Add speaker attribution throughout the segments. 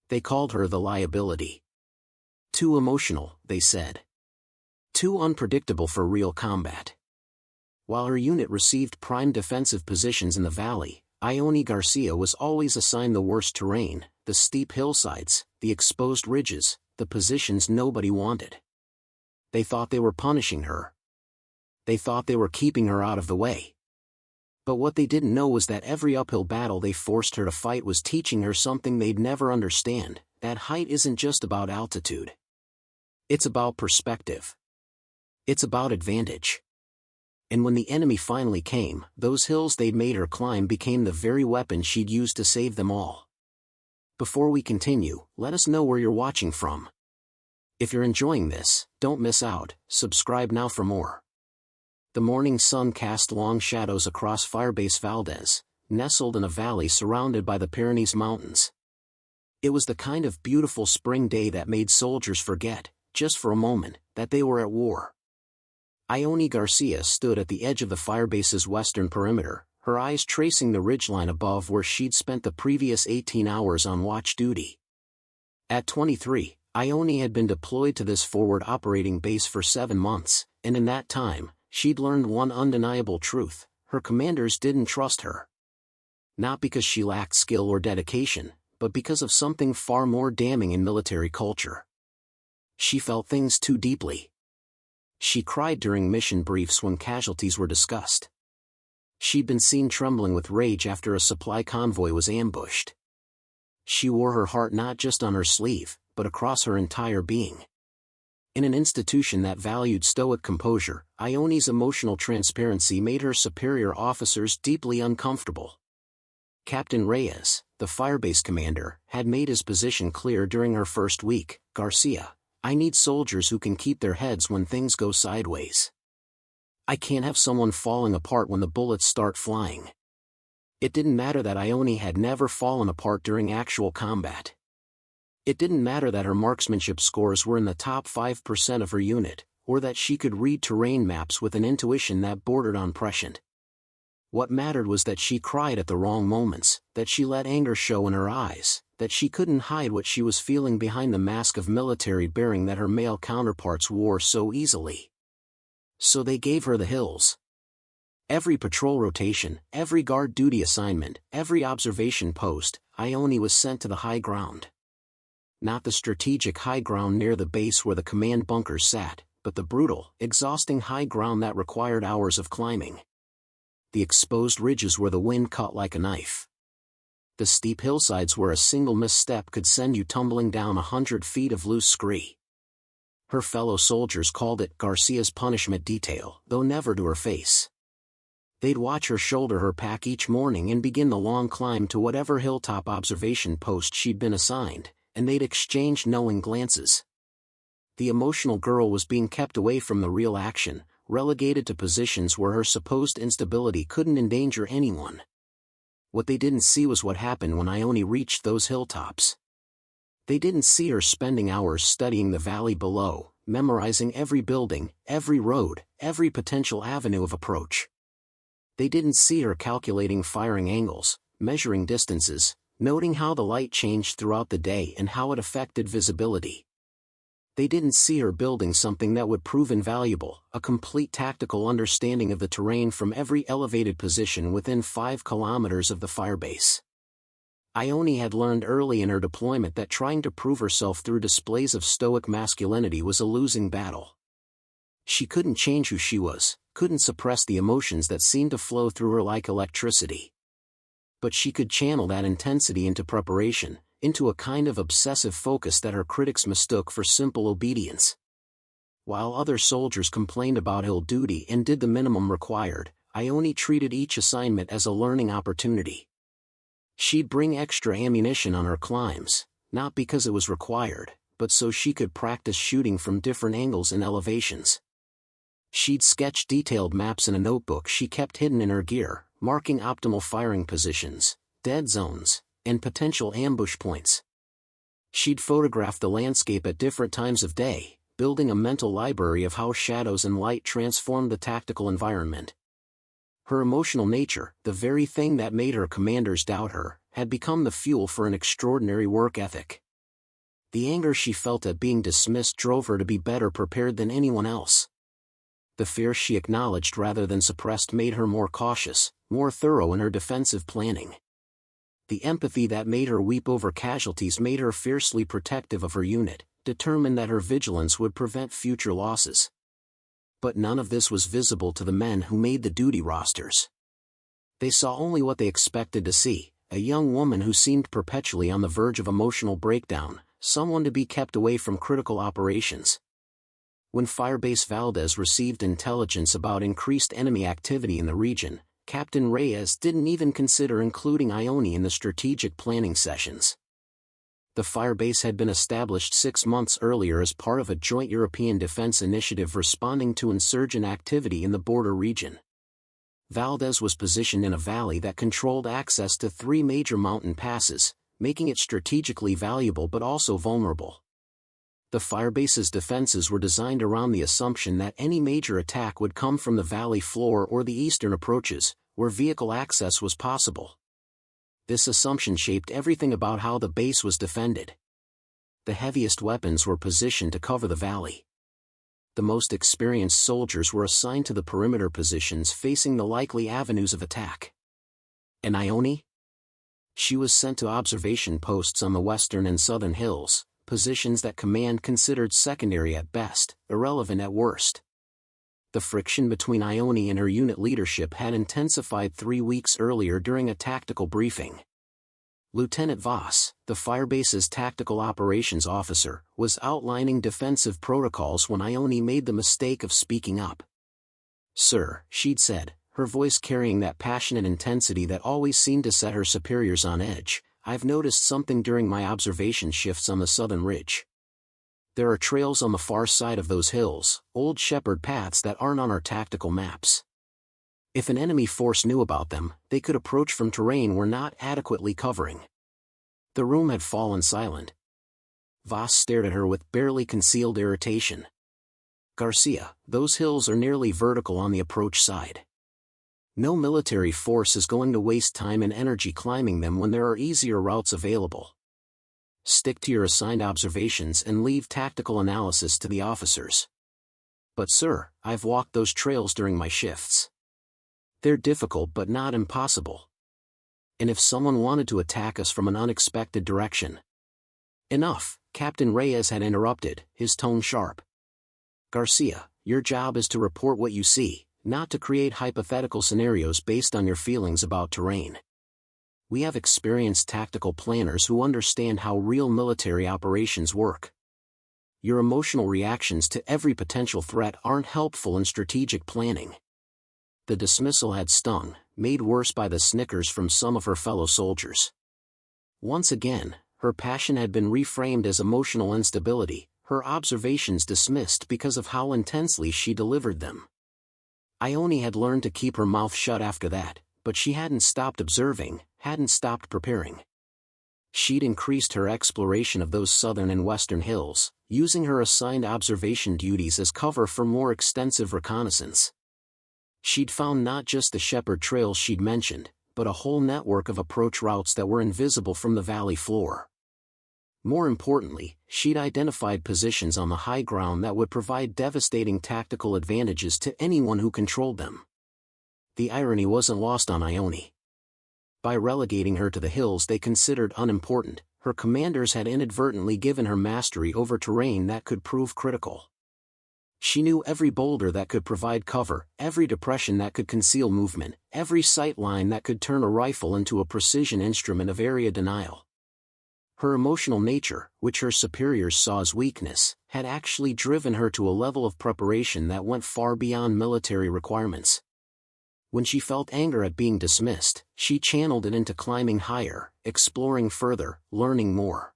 Speaker 1: They called her the liability. Too emotional, they said. Too unpredictable for real combat. While her unit received prime defensive positions in the valley, Ione Garcia was always assigned the worst terrain, the steep hillsides, the exposed ridges, the positions nobody wanted. They thought they were punishing her. They thought they were keeping her out of the way. But what they didn't know was that every uphill battle they forced her to fight was teaching her something they'd never understand, that height isn't just about altitude. It's about perspective. It's about advantage. And when the enemy finally came, those hills they'd made her climb became the very weapon she'd use to save them all. Before we continue, let us know where you're watching from. If you're enjoying this, don't miss out, subscribe now for more. The morning sun cast long shadows across Firebase Valdez, nestled in a valley surrounded by the Pyrenees Mountains. It was the kind of beautiful spring day that made soldiers forget, just for a moment, that they were at war. Ione Garcia stood at the edge of the firebase's western perimeter, her eyes tracing the ridgeline above where she'd spent the previous 18 hours on watch duty. At 23, Ione had been deployed to this forward operating base for 7 months, and in that time, she'd learned one undeniable truth: her commanders didn't trust her. Not because she lacked skill or dedication, but because of something far more damning in military culture. She felt things too deeply. She cried during mission briefs when casualties were discussed. She'd been seen trembling with rage after a supply convoy was ambushed. She wore her heart not just on her sleeve, but across her entire being. In an institution that valued stoic composure, Ione's emotional transparency made her superior officers deeply uncomfortable. Captain Reyes, the firebase commander, had made his position clear during her first week: "Garcia, I need soldiers who can keep their heads when things go sideways. I can't have someone falling apart when the bullets start flying." It didn't matter that Ione had never fallen apart during actual combat. It didn't matter that her marksmanship scores were in the top 5% of her unit, or that she could read terrain maps with an intuition that bordered on prescient. What mattered was that she cried at the wrong moments, that she let anger show in her eyes, that she couldn't hide what she was feeling behind the mask of military bearing that her male counterparts wore so easily. So they gave her the hills. Every patrol rotation, every guard duty assignment, every observation post, Ione was sent to the high ground. Not the strategic high ground near the base where the command bunkers sat, but the brutal, exhausting high ground that required hours of climbing. The exposed ridges where the wind cut like a knife. The steep hillsides where a single misstep could send you tumbling down 100 feet of loose scree. Her fellow soldiers called it Garcia's punishment detail, though never to her face. They'd watch her shoulder her pack each morning and begin the long climb to whatever hilltop observation post she'd been assigned, and they'd exchange knowing glances. The emotional girl was being kept away from the real action, relegated to positions where her supposed instability couldn't endanger anyone. What they didn't see was what happened when Ione reached those hilltops. They didn't see her spending hours studying the valley below, memorizing every building, every road, every potential avenue of approach. They didn't see her calculating firing angles, measuring distances, noting how the light changed throughout the day and how it affected visibility. They didn't see her building something that would prove invaluable: a complete tactical understanding of the terrain from every elevated position within 5 kilometers of the firebase. Ione had learned early in her deployment that trying to prove herself through displays of stoic masculinity was a losing battle. She couldn't change who she was, couldn't suppress the emotions that seemed to flow through her like electricity. But she could channel that intensity into preparation, into a kind of obsessive focus that her critics mistook for simple obedience. While other soldiers complained about hill duty and did the minimum required, Ione treated each assignment as a learning opportunity. She'd bring extra ammunition on her climbs, not because it was required, but so she could practice shooting from different angles and elevations. She'd sketch detailed maps in a notebook she kept hidden in her gear, marking optimal firing positions, dead zones, and potential ambush points. She'd photograph the landscape at different times of day, building a mental library of how shadows and light transformed the tactical environment. Her emotional nature, the very thing that made her commanders doubt her, had become the fuel for an extraordinary work ethic. The anger she felt at being dismissed drove her to be better prepared than anyone else. The fear she acknowledged rather than suppressed made her more cautious, more thorough in her defensive planning. The empathy that made her weep over casualties made her fiercely protective of her unit, determined that her vigilance would prevent future losses. But none of this was visible to the men who made the duty rosters. They saw only what they expected to see, a young woman who seemed perpetually on the verge of emotional breakdown, someone to be kept away from critical operations. When Firebase Valdez received intelligence about increased enemy activity in the region, Captain Reyes didn't even consider including Ione in the strategic planning sessions. The Firebase had been established 6 months earlier as part of a joint European defense initiative responding to insurgent activity in the border region. Valdez was positioned in a valley that controlled access to 3 major mountain passes, making it strategically valuable but also vulnerable. The Firebase's defenses were designed around the assumption that any major attack would come from the valley floor or the eastern approaches, where vehicle access was possible. This assumption shaped everything about how the base was defended. The heaviest weapons were positioned to cover the valley. The most experienced soldiers were assigned to the perimeter positions facing the likely avenues of attack. And Ione? She was sent to observation posts on the western and southern hills, positions that command considered secondary at best, irrelevant at worst. The friction between Ione and her unit leadership had intensified 3 weeks earlier during a tactical briefing. Lieutenant Voss, the Firebase's tactical operations officer, was outlining defensive protocols when Ione made the mistake of speaking up. "Sir," she'd said, her voice carrying that passionate intensity that always seemed to set her superiors on edge, "I've noticed something during my observation shifts on the southern ridge. There are trails on the far side of those hills, old shepherd paths that aren't on our tactical maps. If an enemy force knew about them, they could approach from terrain we're not adequately covering." The room had fallen silent. Voss stared at her with barely concealed irritation. "Garcia, those hills are nearly vertical on the approach side. No military force is going to waste time and energy climbing them when there are easier routes available. Stick to your assigned observations and leave tactical analysis to the officers." "But sir, I've walked those trails during my shifts. They're difficult but not impossible. And if someone wanted to attack us from an unexpected direction—" "Enough," Captain Reyes had interrupted, his tone sharp. "Garcia, your job is to report what you see, not to create hypothetical scenarios based on your feelings about terrain. We have experienced tactical planners who understand how real military operations work. Your emotional reactions to every potential threat aren't helpful in strategic planning." The dismissal had stung, made worse by the snickers from some of her fellow soldiers. Once again, her passion had been reframed as emotional instability, her observations dismissed because of how intensely she delivered them. Ione had learned to keep her mouth shut after that, but she hadn't stopped observing, hadn't stopped preparing. She'd increased her exploration of those southern and western hills, using her assigned observation duties as cover for more extensive reconnaissance. She'd found not just the shepherd trails she'd mentioned, but a whole network of approach routes that were invisible from the valley floor. More importantly, she'd identified positions on the high ground that would provide devastating tactical advantages to anyone who controlled them. The irony wasn't lost on Ione. By relegating her to the hills they considered unimportant, her commanders had inadvertently given her mastery over terrain that could prove critical. She knew every boulder that could provide cover, every depression that could conceal movement, every sight line that could turn a rifle into a precision instrument of area denial. Her emotional nature, which her superiors saw as weakness, had actually driven her to a level of preparation that went far beyond military requirements. When she felt anger at being dismissed, she channeled it into climbing higher, exploring further, learning more.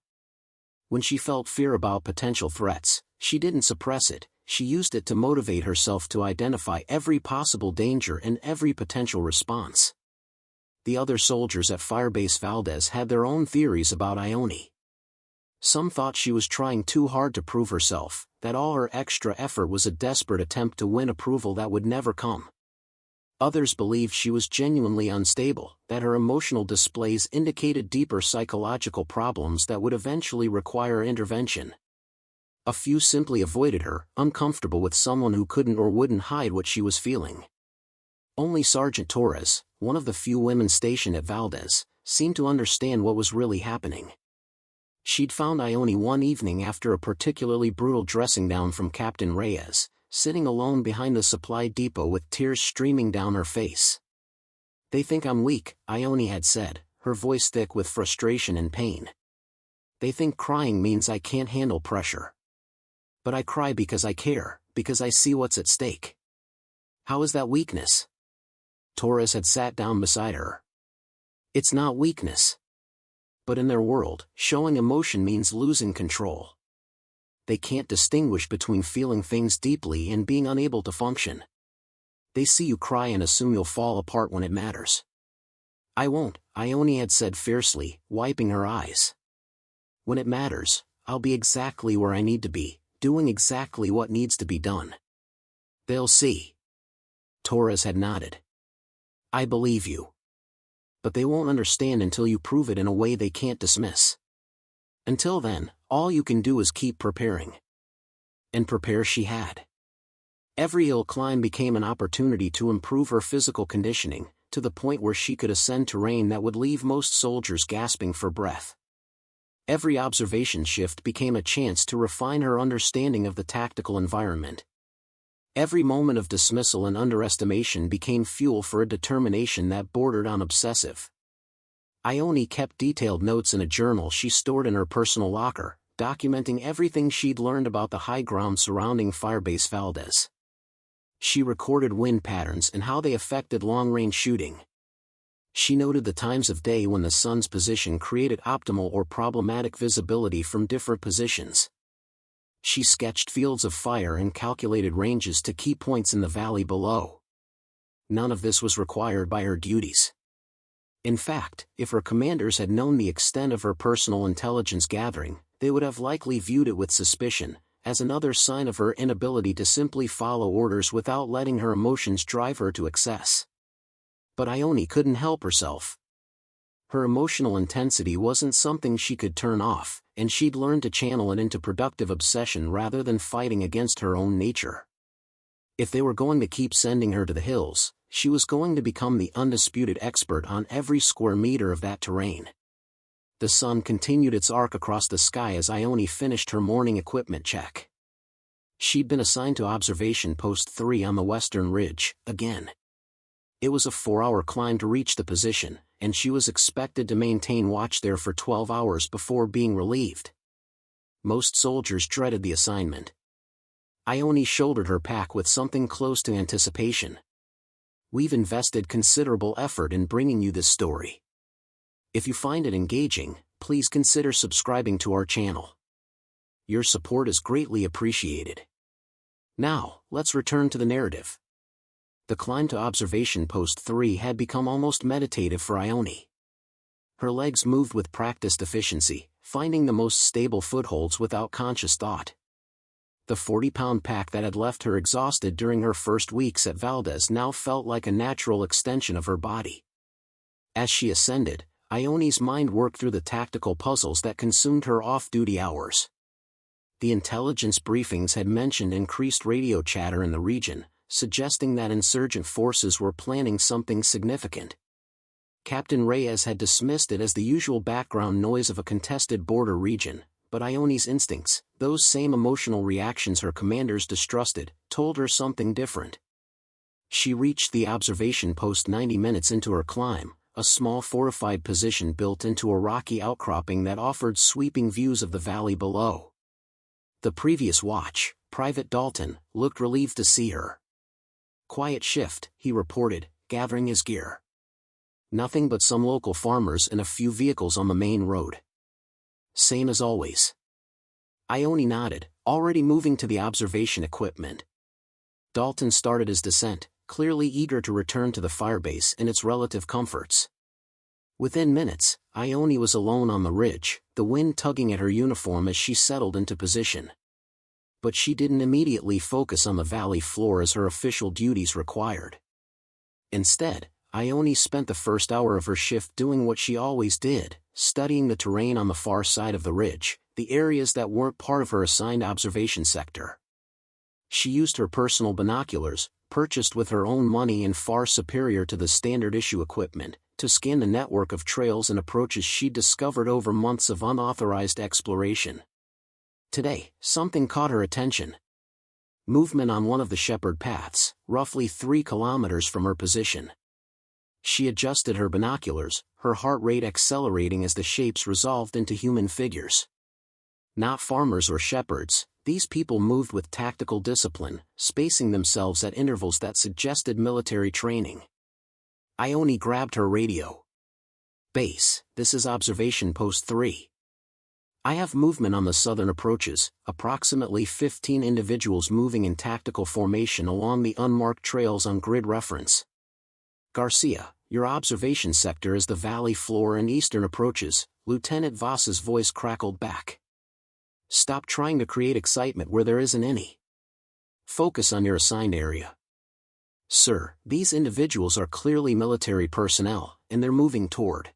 Speaker 1: When she felt fear about potential threats, she didn't suppress it, she used it to motivate herself to identify every possible danger and every potential response. The other soldiers at Firebase Valdez had their own theories about Ione. Some thought she was trying too hard to prove herself, that all her extra effort was a desperate attempt to win approval that would never come. Others believed she was genuinely unstable, that her emotional displays indicated deeper psychological problems that would eventually require intervention. A few simply avoided her, uncomfortable with someone who couldn't or wouldn't hide what she was feeling. Only Sergeant Torres, one of the few women stationed at Valdez, seemed to understand what was really happening. She'd found Ione one evening after a particularly brutal dressing down from Captain Reyes, sitting alone behind the supply depot with tears streaming down her face. "They think I'm weak," Ione had said, her voice thick with frustration and pain. "They think crying means I can't handle pressure. But I cry because I care, because I see what's at stake." "How is that weakness?" Torres had sat down beside her. "It's not weakness. But in their world, showing emotion means losing control. They can't distinguish between feeling things deeply and being unable to function. They see you cry and assume you'll fall apart when it matters." "I won't," Ione had said fiercely, wiping her eyes. "When it matters, I'll be exactly where I need to be, doing exactly what needs to be done." "They'll see." Torres had nodded. "I believe you. But they won't understand until you prove it in a way they can't dismiss. Until then, all you can do is keep preparing." And prepare she had. Every hill climb became an opportunity to improve her physical conditioning, to the point where she could ascend terrain that would leave most soldiers gasping for breath. Every observation shift became a chance to refine her understanding of the tactical environment. Every moment of dismissal and underestimation became fuel for a determination that bordered on obsessive. Ione kept detailed notes in a journal she stored in her personal locker, documenting everything she'd learned about the high ground surrounding Firebase Valdez. She recorded wind patterns and how they affected long-range shooting. She noted the times of day when the sun's position created optimal or problematic visibility from different positions. She sketched fields of fire and calculated ranges to key points in the valley below. None of this was required by her duties. In fact, if her commanders had known the extent of her personal intelligence gathering, they would have likely viewed it with suspicion, as another sign of her inability to simply follow orders without letting her emotions drive her to excess. But Ione couldn't help herself. Her emotional intensity wasn't something she could turn off, and she'd learned to channel it into productive obsession rather than fighting against her own nature. If they were going to keep sending her to the hills, she was going to become the undisputed expert on every square meter of that terrain. The sun continued its arc across the sky as Ione finished her morning equipment check. She'd been assigned to Observation Post 3 on the western ridge, again. It was a 4-hour climb to reach the position, and she was expected to maintain watch there for 12 hours before being relieved. Most soldiers dreaded the assignment. Ione shouldered her pack with something close to anticipation. "We've invested considerable effort in bringing you this story. If you find it engaging, please consider subscribing to our channel. Your support is greatly appreciated." Now, let's return to the narrative. The climb to Observation Post 3 had become almost meditative for Ione. Her legs moved with practiced efficiency, finding the most stable footholds without conscious thought. The 40-pound pack that had left her exhausted during her first weeks at Valdez now felt like a natural extension of her body. As she ascended, Ione's mind worked through the tactical puzzles that consumed her off-duty hours. The intelligence briefings had mentioned increased radio chatter in the region, suggesting that insurgent forces were planning something significant. Captain Reyes had dismissed it as the usual background noise of a contested border region, but Ione's instincts, those same emotional reactions her commanders distrusted, told her something different. She reached the observation post 90 minutes into her climb, a small fortified position built into a rocky outcropping that offered sweeping views of the valley below. The previous watch, Private Dalton, looked relieved to see her. "Quiet shift," he reported, gathering his gear. "Nothing but some local farmers and a few vehicles on the main road." "Same as always." Ione nodded, already moving to the observation equipment. Dalton started his descent, clearly eager to return to the firebase and its relative comforts. Within minutes, Ione was alone on the ridge, the wind tugging at her uniform as she settled into position. But she didn't immediately focus on the valley floor as her official duties required. Instead, Ione spent the first hour of her shift doing what she always did, studying the terrain on the far side of the ridge, the areas that weren't part of her assigned observation sector. She used her personal binoculars, purchased with her own money and far superior to the standard issue equipment, to scan the network of trails and approaches she'd discovered over months of unauthorized exploration. Today, something caught her attention. Movement on one of the shepherd paths, roughly 3 kilometers from her position. She adjusted her binoculars, her heart rate accelerating as the shapes resolved into human figures. Not farmers or shepherds, these people moved with tactical discipline, spacing themselves at intervals that suggested military training. Ione grabbed her radio. "Base, this is observation post 3. I have movement on the southern approaches, approximately 15 individuals moving in tactical formation along the unmarked trails on grid reference. Garcia, your observation sector is the valley floor and eastern approaches," Lieutenant Voss's voice crackled back. "Stop trying to create excitement where there isn't any. Focus on your assigned area." "Sir, these individuals are clearly military personnel, and they're moving toward."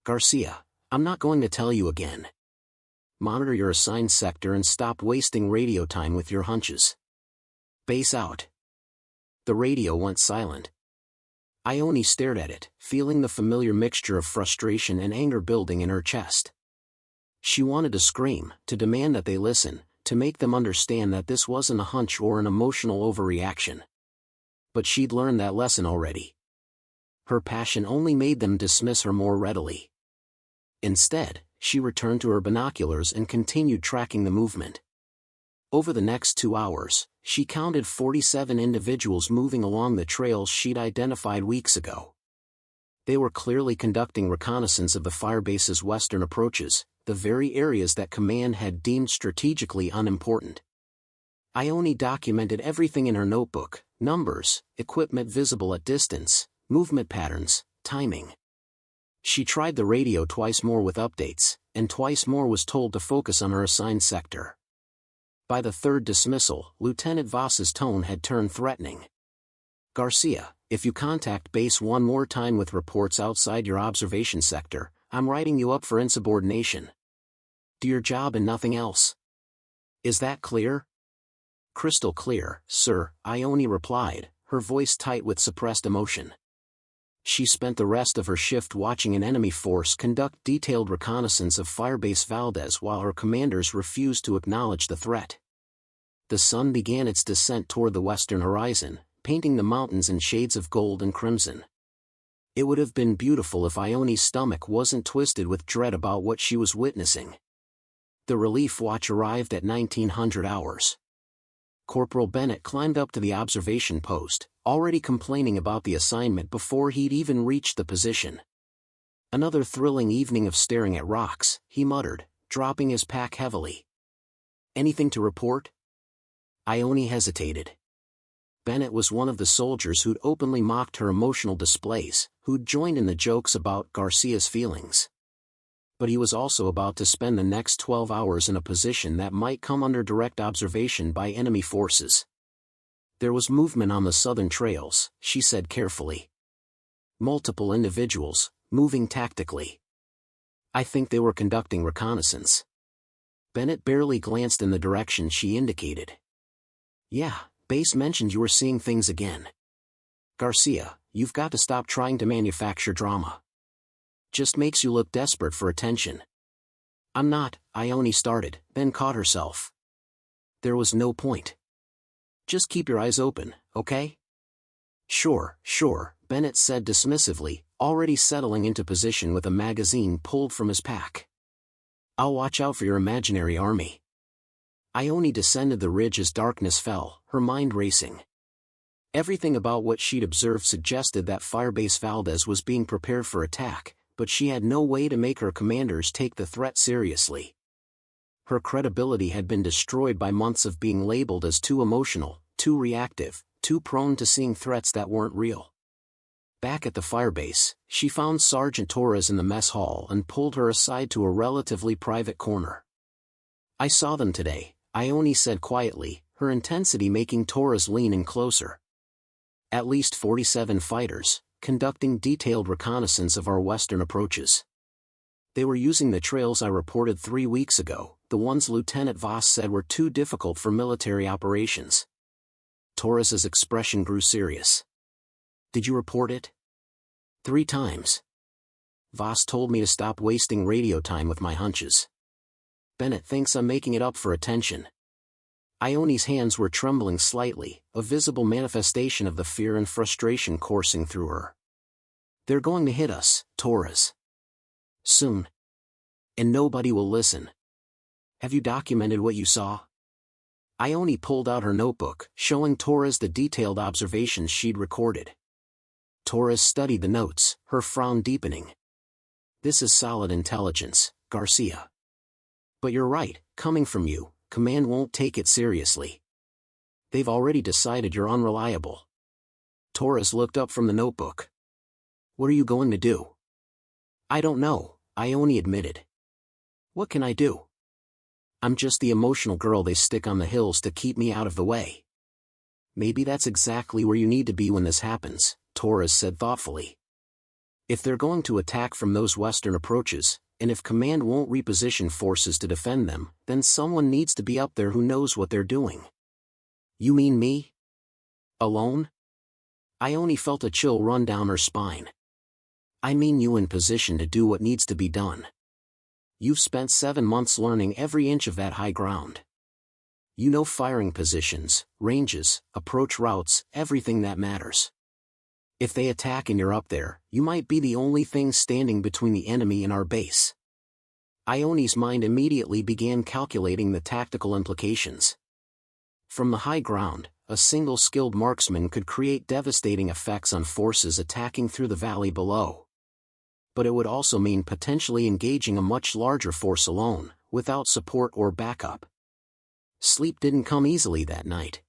Speaker 1: "Garcia, I'm not going to tell you again. Monitor your assigned sector and stop wasting radio time with your hunches. Base out." The radio went silent. Ione stared at it, feeling the familiar mixture of frustration and anger building in her chest. She wanted to scream, to demand that they listen, to make them understand that this wasn't a hunch or an emotional overreaction. But she'd learned that lesson already. Her passion only made them dismiss her more readily. Instead, she returned to her binoculars and continued tracking the movement. Over the next 2 hours, she counted 47 individuals moving along the trails she'd identified weeks ago. They were clearly conducting reconnaissance of the Firebase's western approaches, the very areas that Command had deemed strategically unimportant. Ione documented everything in her notebook: numbers, equipment visible at distance, movement patterns, timing. She tried the radio twice more with updates, and twice more was told to focus on her assigned sector. By the third dismissal, Lieutenant Voss's tone had turned threatening. "Garcia, if you contact base one more time with reports outside your observation sector, I'm writing you up for insubordination. Do your job and nothing else. Is that clear?" "Crystal clear, sir," Ione replied, her voice tight with suppressed emotion. She spent the rest of her shift watching an enemy force conduct detailed reconnaissance of Firebase Valdez while her commanders refused to acknowledge the threat. The sun began its descent toward the western horizon, painting the mountains in shades of gold and crimson. It would have been beautiful if Ione's stomach wasn't twisted with dread about what she was witnessing. The relief watch arrived at 1900 hours. Corporal Bennett climbed up to the observation post, already complaining about the assignment before he'd even reached the position. "Another thrilling evening of staring at rocks," he muttered, dropping his pack heavily. "Anything to report?" Ione hesitated. Bennett was one of the soldiers who'd openly mocked her emotional displays, who'd joined in the jokes about Garcia's feelings. But he was also about to spend the next 12 hours in a position that might come under direct observation by enemy forces. "There was movement on the southern trails," she said carefully. "Multiple individuals, moving tactically. I think they were conducting reconnaissance." Bennett barely glanced in the direction she indicated. "Yeah, base mentioned you were seeing things again. Garcia, you've got to stop trying to manufacture drama. Just makes you look desperate for attention." "I'm not," Ione started, then caught herself. There was no point. "Just keep your eyes open, okay?" Sure, Bennett said dismissively, already settling into position with a magazine pulled from his pack. "I'll watch out for your imaginary army." Ione descended the ridge as darkness fell, her mind racing. Everything about what she'd observed suggested that Firebase Valdez was being prepared for attack, but she had no way to make her commanders take the threat seriously. Her credibility had been destroyed by months of being labeled as too emotional, too reactive, too prone to seeing threats that weren't real. Back at the Firebase, she found Sergeant Torres in the mess hall and pulled her aside to a relatively private corner. "I saw them today," Ione said quietly, her intensity making Torres lean in closer. At least 47 fighters, conducting detailed reconnaissance of our western approaches. They were using the trails I reported 3 weeks ago, the ones Lieutenant Voss said were too difficult for military operations. Torres's expression grew serious. Did you report it? 3 times. Voss told me to stop wasting radio time with my hunches. Bennett thinks I'm making it up for attention. Ione's hands were trembling slightly, a visible manifestation of the fear and frustration coursing through her. They're going to hit us, Torres. Soon. And nobody will listen. Have you documented what you saw? Ione pulled out her notebook, showing Torres the detailed observations she'd recorded. Torres studied the notes, her frown deepening. This is solid intelligence, Garcia. But you're right, coming from you, Command won't take it seriously. They've already decided you're unreliable. Torres looked up from the notebook. What are you going to do? I don't know, Ione admitted. What can I do? I'm just the emotional girl they stick on the hills to keep me out of the way. Maybe that's exactly where you need to be when this happens, Torres said thoughtfully. If they're going to attack from those western approaches, and if Command won't reposition forces to defend them, then someone needs to be up there who knows what they're doing. You mean me? Alone? Ione felt a chill run down her spine. I mean you in position to do what needs to be done. You've spent 7 months learning every inch of that high ground. You know firing positions, ranges, approach routes, everything that matters. If they attack and you're up there, you might be the only thing standing between the enemy and our base. Ione's mind immediately began calculating the tactical implications. From the high ground, a single skilled marksman could create devastating effects on forces attacking through the valley below. But it would also mean potentially engaging a much larger force alone, without support or backup. Sleep didn't come easily that night.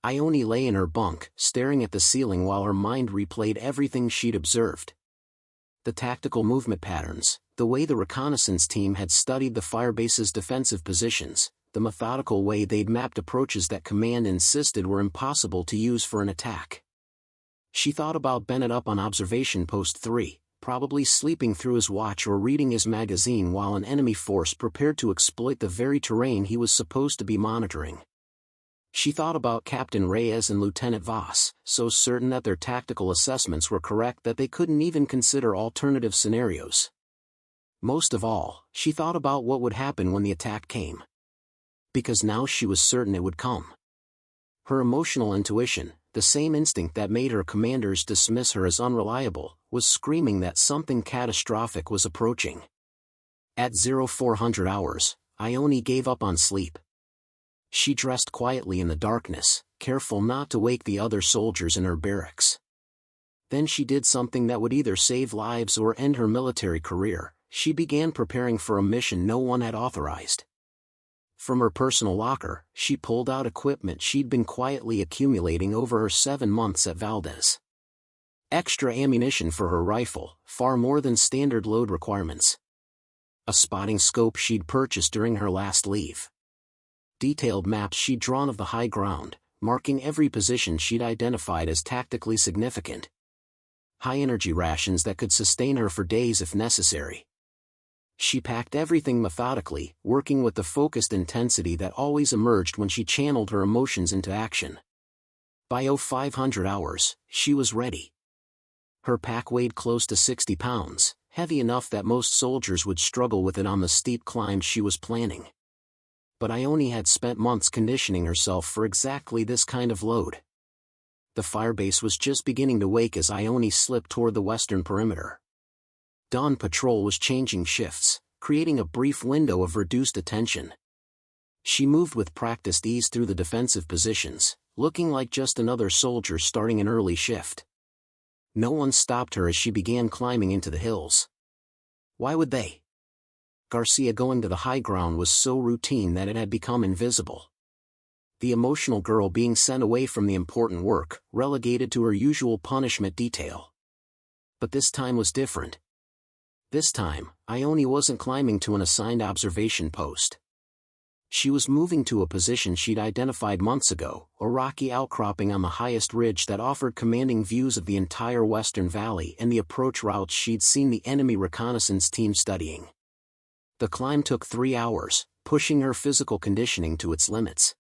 Speaker 1: Ione lay in her bunk, staring at the ceiling while her mind replayed everything she'd observed. The tactical movement patterns, the way the reconnaissance team had studied the Firebase's defensive positions, the methodical way they'd mapped approaches that Command insisted were impossible to use for an attack. She thought about Bennett up on observation post 3, probably sleeping through his watch or reading his magazine while an enemy force prepared to exploit the very terrain he was supposed to be monitoring. She thought about Captain Reyes and Lieutenant Voss, so certain that their tactical assessments were correct that they couldn't even consider alternative scenarios. Most of all, she thought about what would happen when the attack came. Because now she was certain it would come. Her emotional intuition, the same instinct that made her commanders dismiss her as unreliable, was screaming that something catastrophic was approaching. At 0400 hours, Ione gave up on sleep. She dressed quietly in the darkness, careful not to wake the other soldiers in her barracks. Then she did something that would either save lives or end her military career. She began preparing for a mission no one had authorized. From her personal locker, she pulled out equipment she'd been quietly accumulating over her 7 months at Valdez. Extra ammunition for her rifle, far more than standard load requirements. A spotting scope she'd purchased during her last leave. Detailed maps she'd drawn of the high ground, marking every position she'd identified as tactically significant. High-energy rations that could sustain her for days if necessary. She packed everything methodically, working with the focused intensity that always emerged when she channeled her emotions into action. By 0500 hours, she was ready. Her pack weighed close to 60 pounds, heavy enough that most soldiers would struggle with it on the steep climb she was planning. But Ione had spent months conditioning herself for exactly this kind of load. The Firebase was just beginning to wake as Ione slipped toward the western perimeter. Dawn patrol was changing shifts, creating a brief window of reduced attention. She moved with practiced ease through the defensive positions, looking like just another soldier starting an early shift. No one stopped her as she began climbing into the hills. Why would they? Garcia going to the high ground was so routine that it had become invisible. The emotional girl being sent away from the important work, relegated to her usual punishment detail. But this time was different. This time, Ione wasn't climbing to an assigned observation post. She was moving to a position she'd identified months ago, a rocky outcropping on the highest ridge that offered commanding views of the entire Western Valley and the approach routes she'd seen the enemy reconnaissance team studying. The climb took 3 hours, pushing her physical conditioning to its limits.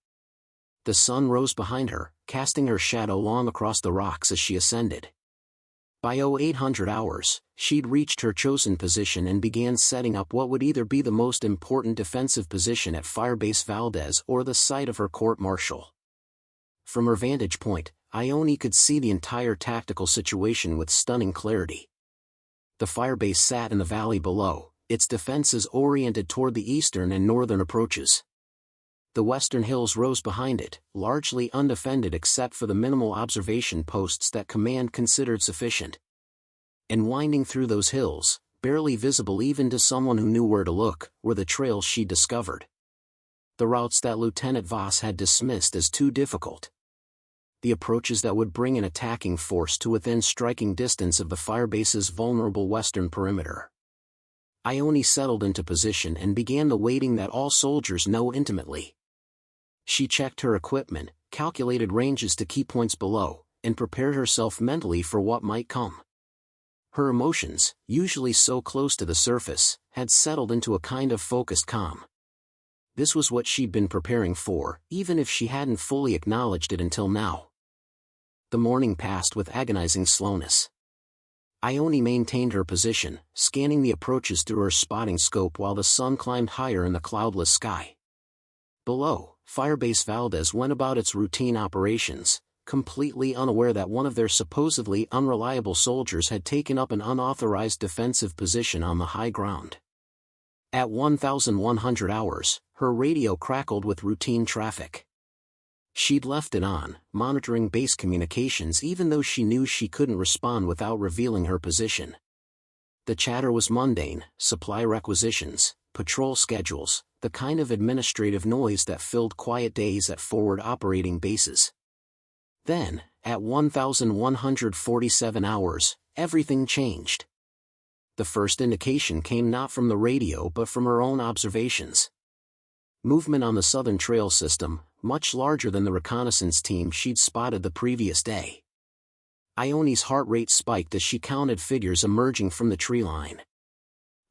Speaker 1: The sun rose behind her, casting her shadow long across the rocks as she ascended. By 0800 hours, she'd reached her chosen position and began setting up what would either be the most important defensive position at Firebase Valdez or the site of her court-martial. From her vantage point, Ione could see the entire tactical situation with stunning clarity. The firebase sat in the valley below, its defenses oriented toward the eastern and northern approaches. The western hills rose behind it, largely undefended except for the minimal observation posts that command considered sufficient. And winding through those hills, barely visible even to someone who knew where to look, were the trails she'd discovered. The routes that Lieutenant Voss had dismissed as too difficult. The approaches that would bring an attacking force to within striking distance of the firebase's vulnerable western perimeter. Ione settled into position and began the waiting that all soldiers know intimately. She checked her equipment, calculated ranges to key points below, and prepared herself mentally for what might come. Her emotions, usually so close to the surface, had settled into a kind of focused calm. This was what she'd been preparing for, even if she hadn't fully acknowledged it until now. The morning passed with agonizing slowness. Ione maintained her position, scanning the approaches through her spotting scope while the sun climbed higher in the cloudless sky. Below, Firebase Valdez went about its routine operations, completely unaware that one of their supposedly unreliable soldiers had taken up an unauthorized defensive position on the high ground. At 1100 hours, her radio crackled with routine traffic. She'd left it on, monitoring base communications even though she knew she couldn't respond without revealing her position. The chatter was mundane: supply requisitions, patrol schedules, the kind of administrative noise that filled quiet days at forward operating bases. Then, at 1147 hours, everything changed. The first indication came not from the radio but from her own observations. Movement on the southern trail system, much larger than the reconnaissance team she'd spotted the previous day. Ione's heart rate spiked as she counted figures emerging from the tree line.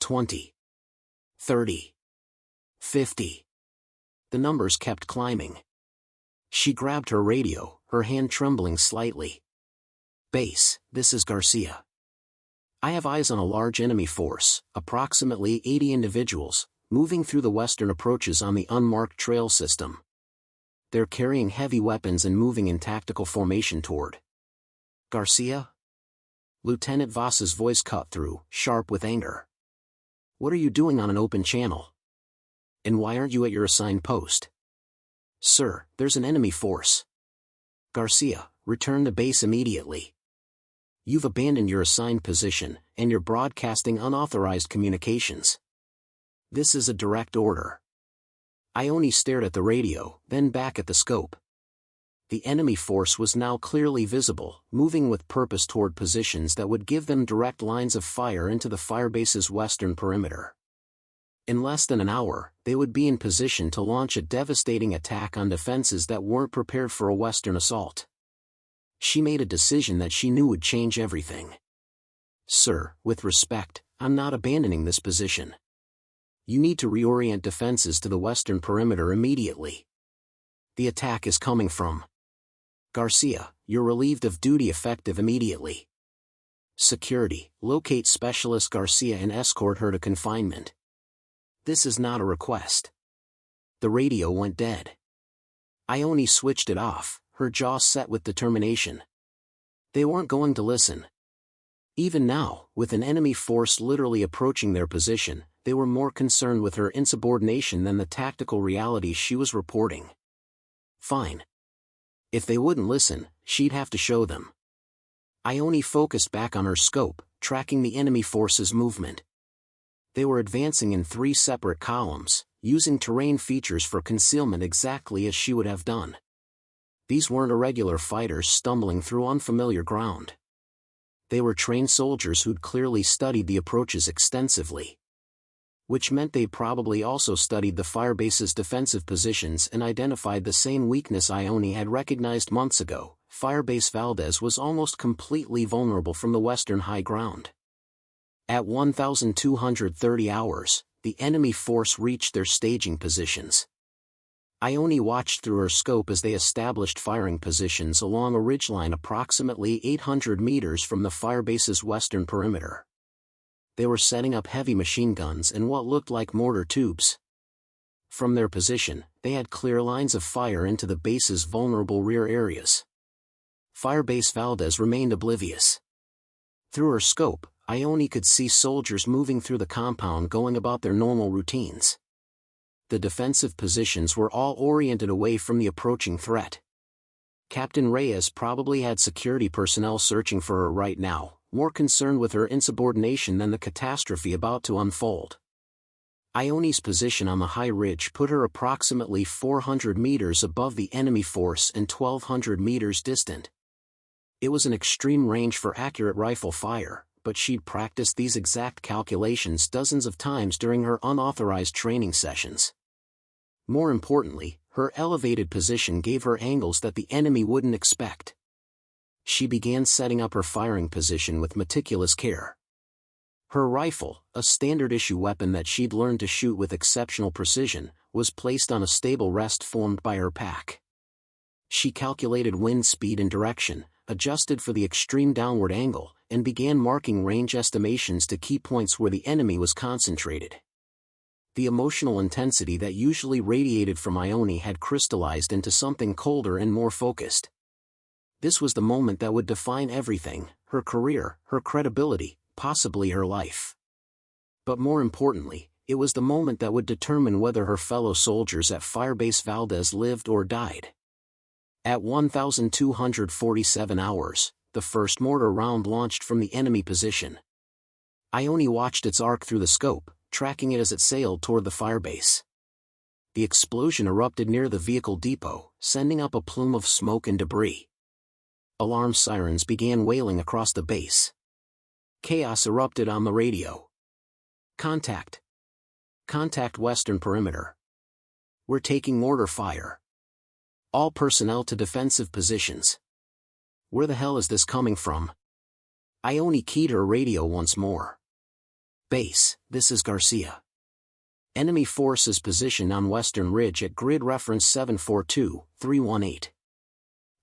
Speaker 1: 20. 30. 50. The numbers kept climbing. She grabbed her radio, her hand trembling slightly. "Base, this is Garcia. I have eyes on a large enemy force, approximately 80 individuals, moving through the western approaches on the unmarked trail system. They're carrying heavy weapons and moving in tactical formation toward." "Garcia?" Lieutenant Voss's voice cut through, sharp with anger. "What are you doing on an open channel? And why aren't you at your assigned post?" "Sir, there's an enemy force." "Garcia, return to base immediately. You've abandoned your assigned position, and you're broadcasting unauthorized communications. This is a direct order." Ione stared at the radio, then back at the scope. The enemy force was now clearly visible, moving with purpose toward positions that would give them direct lines of fire into the firebase's western perimeter. In less than an hour, they would be in position to launch a devastating attack on defenses that weren't prepared for a western assault. She made a decision that she knew would change everything. "Sir, with respect, I'm not abandoning this position. You need to reorient defenses to the western perimeter immediately. The attack is coming from Garcia. You're relieved of duty effective immediately. Security, locate Specialist Garcia and escort her to confinement." This is not a request. The radio went dead. Ione switched it off, her jaw set with determination. They weren't going to listen. Even now, with an enemy force literally approaching their position, they were more concerned with her insubordination than the tactical realities she was reporting. Fine. If they wouldn't listen, she'd have to show them. Ione focused back on her scope, tracking the enemy force's movement. They were advancing in 3 separate columns, using terrain features for concealment exactly as she would have done. These weren't irregular fighters stumbling through unfamiliar ground. They were trained soldiers who'd clearly studied the approaches extensively. which meant they probably also studied the Firebase's defensive positions and identified the same weakness Ione had recognized months ago. Firebase Valdez was almost completely vulnerable from the western high ground. At 1,230 hours, the enemy force reached their staging positions. Ione watched through her scope as they established firing positions along a ridgeline approximately 800 meters from the Firebase's western perimeter. They were setting up heavy machine guns and what looked like mortar tubes. From their position, they had clear lines of fire into the base's vulnerable rear areas. Firebase Valdez remained oblivious. Through her scope, Ione could see soldiers moving through the compound going about their normal routines. The defensive positions were all oriented away from the approaching threat. Captain Reyes probably had security personnel searching for her right now, more concerned with her insubordination than the catastrophe about to unfold. Ione's position on the high ridge put her approximately 400 meters above the enemy force and 1,200 meters distant. It was an extreme range for accurate rifle fire, but she'd practiced these exact calculations dozens of times during her unauthorized training sessions. More importantly, her elevated position gave her angles that the enemy wouldn't expect. She began setting up her firing position with meticulous care. Her rifle, a standard-issue weapon that she'd learned to shoot with exceptional precision, was placed on a stable rest formed by her pack. She calculated wind speed and direction, adjusted for the extreme downward angle, and began marking range estimations to key points where the enemy was concentrated. The emotional intensity that usually radiated from Ione had crystallized into something colder and more focused. This was the moment that would define everything: her career, her credibility, possibly her life. But more importantly, it was the moment that would determine whether her fellow soldiers at Firebase Valdez lived or died. At 1,247 hours, the first mortar round launched from the enemy position. Ione watched its arc through the scope, tracking it as it sailed toward the firebase. The explosion erupted near the vehicle depot, sending up a plume of smoke and debris. Alarm sirens began wailing across the base. Chaos erupted on the radio. Contact. Contact western perimeter. We're taking mortar fire. All personnel to defensive positions. Where the hell is this coming from? Ione keyed her radio once more. Base, this is Garcia. Enemy force is positioned on western ridge at grid reference 742318.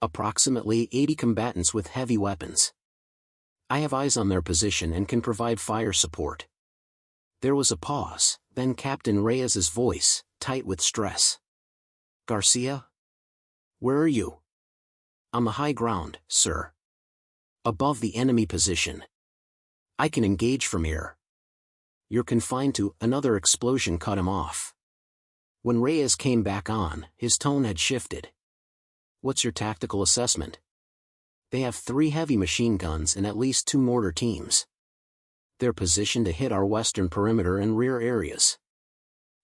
Speaker 1: Approximately 80 combatants with heavy weapons. I have eyes on their position and can provide fire support. There was a pause, then Captain Reyes's voice, tight with stress. Garcia? Where are you? On the high ground, sir. Above the enemy position. I can engage from here. You're confined to. Another explosion cut him off. When Reyes came back on, his tone had shifted. What's your tactical assessment? They have 3 heavy machine guns and at least 2 mortar teams. They're positioned to hit our western perimeter and rear areas.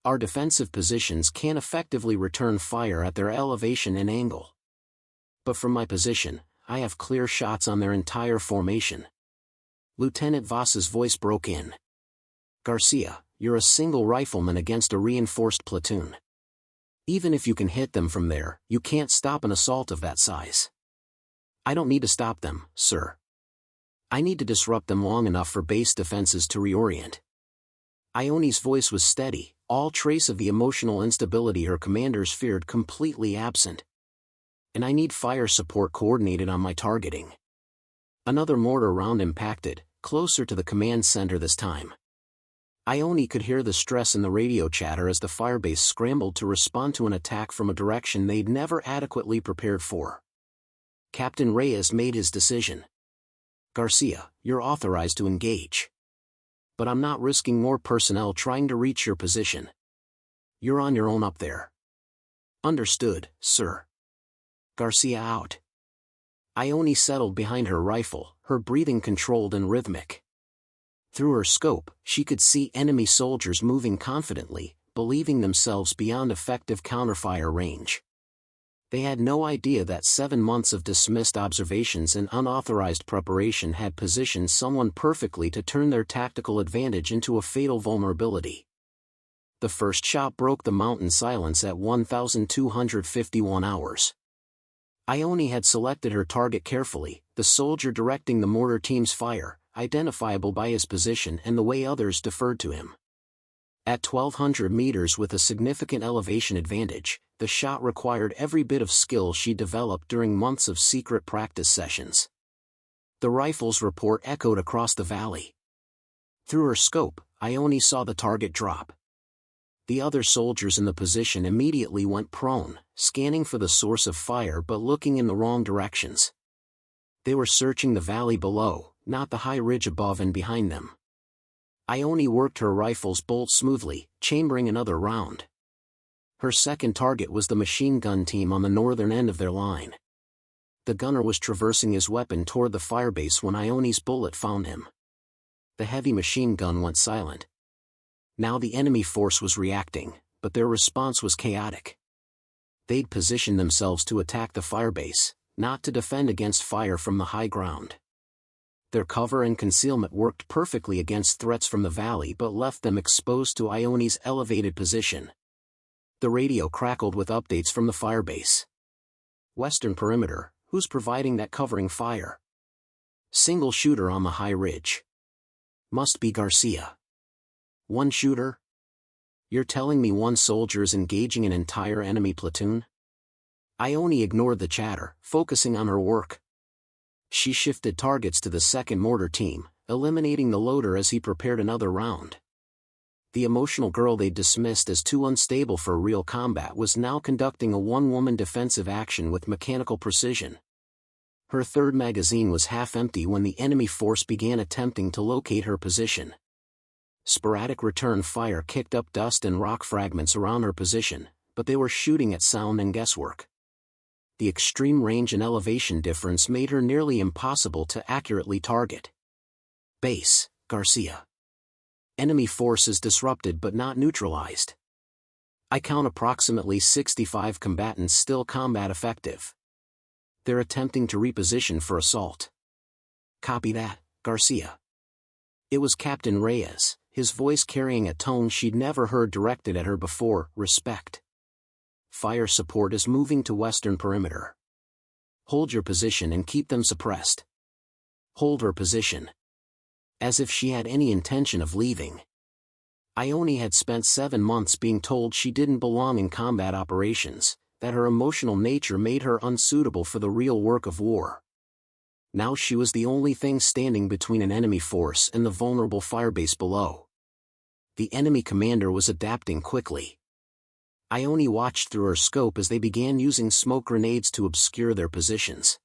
Speaker 1: Our defensive positions can't effectively return fire at their elevation and angle. But from my position, I have clear shots on their entire formation. Lieutenant Voss's voice broke in. Garcia, you're a single rifleman against a reinforced platoon. Even if you can hit them from there, you can't stop an assault of that size. I don't need to stop them, sir. I need to disrupt them long enough for base defenses to reorient. Ione's voice was steady, all trace of the emotional instability her commanders feared completely absent. And I need fire support coordinated on my targeting. Another mortar round impacted, closer to the command center this time. Ione could hear the stress in the radio chatter as the firebase scrambled to respond to an attack from a direction they'd never adequately prepared for. Captain Reyes made his decision. Garcia, you're authorized to engage. But I'm not risking more personnel trying to reach your position. You're on your own up there. Understood, sir. Garcia out. Ione settled behind her rifle, her breathing controlled and rhythmic. Through her scope, she could see enemy soldiers moving confidently, believing themselves beyond effective counterfire range. They had no idea that 7 months of dismissed observations and unauthorized preparation had positioned someone perfectly to turn their tactical advantage into a fatal vulnerability. The first shot broke the mountain silence at 1,251 hours. Ione had selected her target carefully, the soldier directing the mortar team's fire, identifiable by his position and the way others deferred to him. At 1,200 meters with a significant elevation advantage, the shot required every bit of skill she developed during months of secret practice sessions. The rifle's report echoed across the valley. Through her scope, Ione saw the target drop. The other soldiers in the position immediately went prone, scanning for the source of fire but looking in the wrong directions. They were searching the valley below, not the high ridge above and behind them. Ione worked her rifle's bolt smoothly, chambering another round. Her second target was the machine gun team on the northern end of their line. The gunner was traversing his weapon toward the firebase when Ione's bullet found him. The heavy machine gun went silent. Now the enemy force was reacting, but their response was chaotic. They'd positioned themselves to attack the firebase, not to defend against fire from the high ground. Their cover and concealment worked perfectly against threats from the valley but left them exposed to Ione's elevated position. The radio crackled with updates from the firebase. Western perimeter, who's providing that covering fire? Single shooter on the high ridge. Must be Garcia. One shooter? You're telling me one soldier is engaging an entire enemy platoon? Ione ignored the chatter, focusing on her work. She shifted targets to the second mortar team, eliminating the loader as he prepared another round. The emotional girl they dismissed as too unstable for real combat was now conducting a one-woman defensive action with mechanical precision. Her third magazine was half empty when the enemy force began attempting to locate her position. Sporadic return fire kicked up dust and rock fragments around her position, but they were shooting at sound and guesswork. The extreme range and elevation difference made her nearly impossible to accurately target. Base, Garcia. Enemy forces disrupted but not neutralized. I count approximately 65 combatants still combat effective. They're attempting to reposition for assault. Copy that, Garcia. It was Captain Reyes, his voice carrying a tone she'd never heard directed at her before: respect. Fire support is moving to western perimeter. Hold your position and keep them suppressed. Hold her position. As if she had any intention of leaving. Ione had spent 7 months being told she didn't belong in combat operations, that her emotional nature made her unsuitable for the real work of war. Now she was the only thing standing between an enemy force and the vulnerable firebase below. The enemy commander was adapting quickly. Ione watched through her scope as they began using smoke grenades to obscure their positions.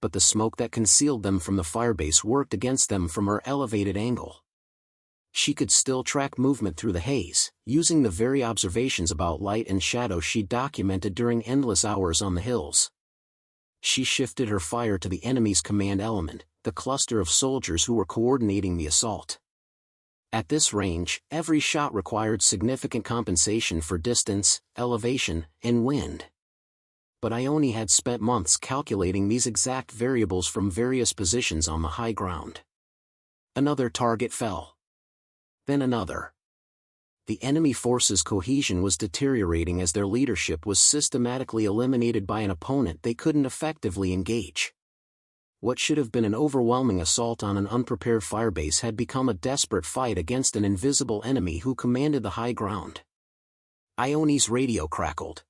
Speaker 1: But the smoke that concealed them from the firebase worked against them from her elevated angle. She could still track movement through the haze, using the very observations about light and shadow she documented during endless hours on the hills. She shifted her fire to the enemy's command element, the cluster of soldiers who were coordinating the assault. At this range, every shot required significant compensation for distance, elevation, and wind. But Ione had spent months calculating these exact variables from various positions on the high ground. Another target fell. Then another. The enemy force's cohesion was deteriorating as their leadership was systematically eliminated by an opponent they couldn't effectively engage. What should have been an overwhelming assault on an unprepared firebase had become a desperate fight against an invisible enemy who commanded the high ground. Ione's radio crackled.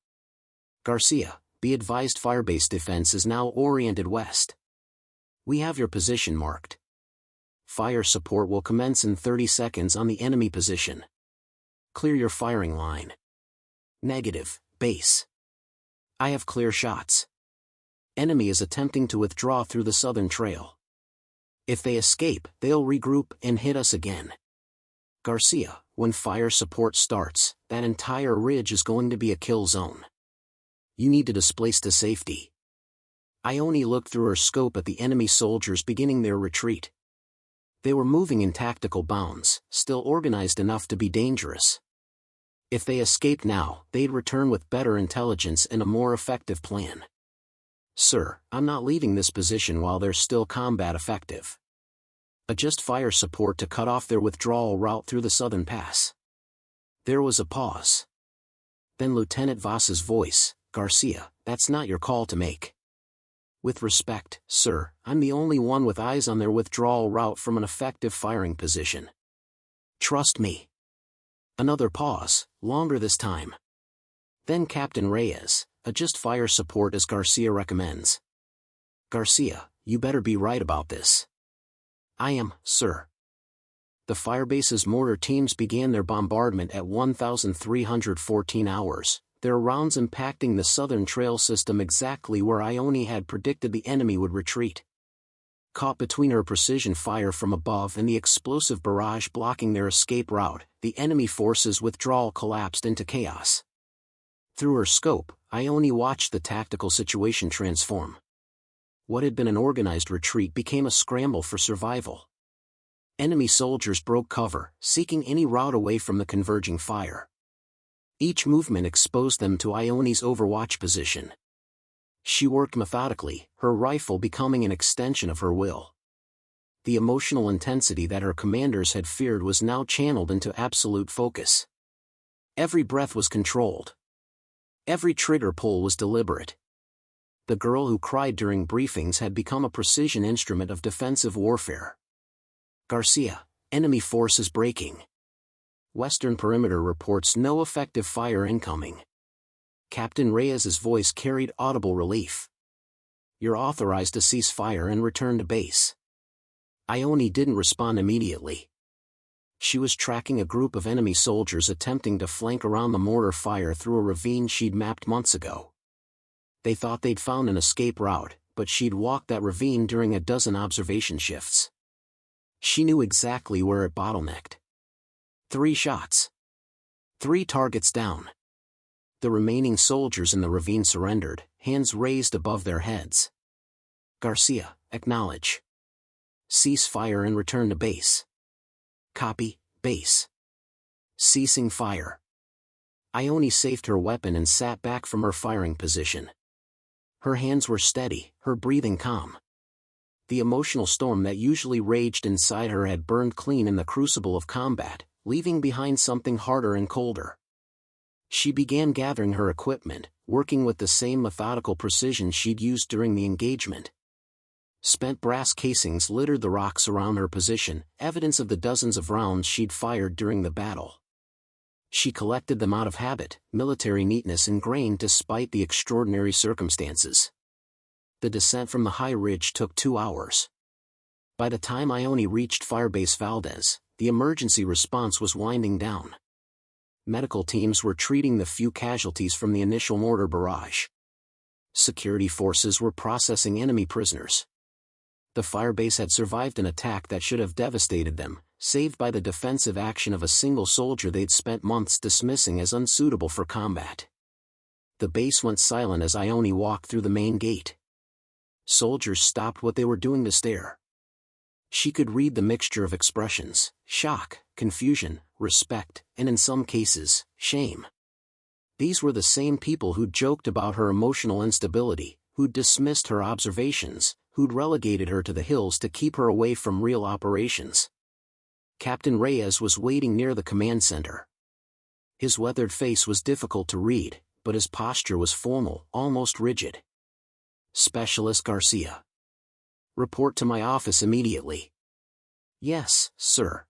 Speaker 1: Garcia, be advised, firebase defense is now oriented west. We have your position marked. Fire support will commence in 30 seconds on the enemy position. Clear your firing line. Negative, base. I have clear shots. Enemy is attempting to withdraw through the southern trail. If they escape, they'll regroup and hit us again. Garcia, when fire support starts, that entire ridge is going to be a kill zone. You need to displace to safety. Ione looked through her scope at the enemy soldiers beginning their retreat. They were moving in tactical bounds, still organized enough to be dangerous. If they escaped now, they'd return with better intelligence and a more effective plan. Sir, I'm not leaving this position while they're still combat effective. Adjust fire support to cut off their withdrawal route through the southern pass. There was a pause. Then Lieutenant Voss's voice, "Garcia, that's not your call to make." "With respect, sir, I'm the only one with eyes on their withdrawal route from an effective firing position. Trust me." Another pause, longer this time. Then Captain Reyes, "Adjust fire support as Garcia recommends." "Garcia, you better be right about this." "I am, sir." The Firebase's mortar teams began their bombardment at 1,314 hours, their rounds impacting the southern trail system exactly where Ione had predicted the enemy would retreat. Caught between her precision fire from above and the explosive barrage blocking their escape route, the enemy forces' withdrawal collapsed into chaos. Through her scope, Ione watched the tactical situation transform. What had been an organized retreat became a scramble for survival. Enemy soldiers broke cover, seeking any route away from the converging fire. Each movement exposed them to Ione's overwatch position. She worked methodically, her rifle becoming an extension of her will. The emotional intensity that her commanders had feared was now channeled into absolute focus. Every breath was controlled. Every trigger pull was deliberate. The girl who cried during briefings had become a precision instrument of defensive warfare. "Garcia, enemy forces breaking. Western perimeter reports no effective fire incoming." Captain Reyes's voice carried audible relief. "You're authorized to cease fire and return to base." Ione didn't respond immediately. She was tracking a group of enemy soldiers attempting to flank around the mortar fire through a ravine she'd mapped months ago. They thought they'd found an escape route, but she'd walked that ravine during a dozen observation shifts. She knew exactly where it bottlenecked. 3 shots. 3 targets down. The remaining soldiers in the ravine surrendered, hands raised above their heads. "Garcia, acknowledge. Cease fire and return to base." "Copy, base." Ceasing fire. Ione saved her weapon and sat back from her firing position. Her hands were steady, her breathing calm. The emotional storm that usually raged inside her had burned clean in the crucible of combat, leaving behind something harder and colder. She began gathering her equipment, working with the same methodical precision she'd used during the engagement. Spent brass casings littered the rocks around her position, evidence of the dozens of rounds she'd fired during the battle. She collected them out of habit, military neatness ingrained despite the extraordinary circumstances. The descent from the high ridge took 2 hours. By the time Ione reached Firebase Valdez, the emergency response was winding down. Medical teams were treating the few casualties from the initial mortar barrage. Security forces were processing enemy prisoners. The Firebase had survived an attack that should have devastated them, saved by the defensive action of a single soldier they'd spent months dismissing as unsuitable for combat. The base went silent as Ione walked through the main gate. Soldiers stopped what they were doing to stare. She could read the mixture of expressions: shock, confusion, respect, and in some cases, shame. These were the same people who'd joked about her emotional instability, who'd dismissed her observations, who'd relegated her to the hills to keep her away from real operations. Captain Reyes was waiting near the command center. His weathered face was difficult to read, but his posture was formal, almost rigid. "Specialist Garcia. Report to my office immediately." "Yes, sir."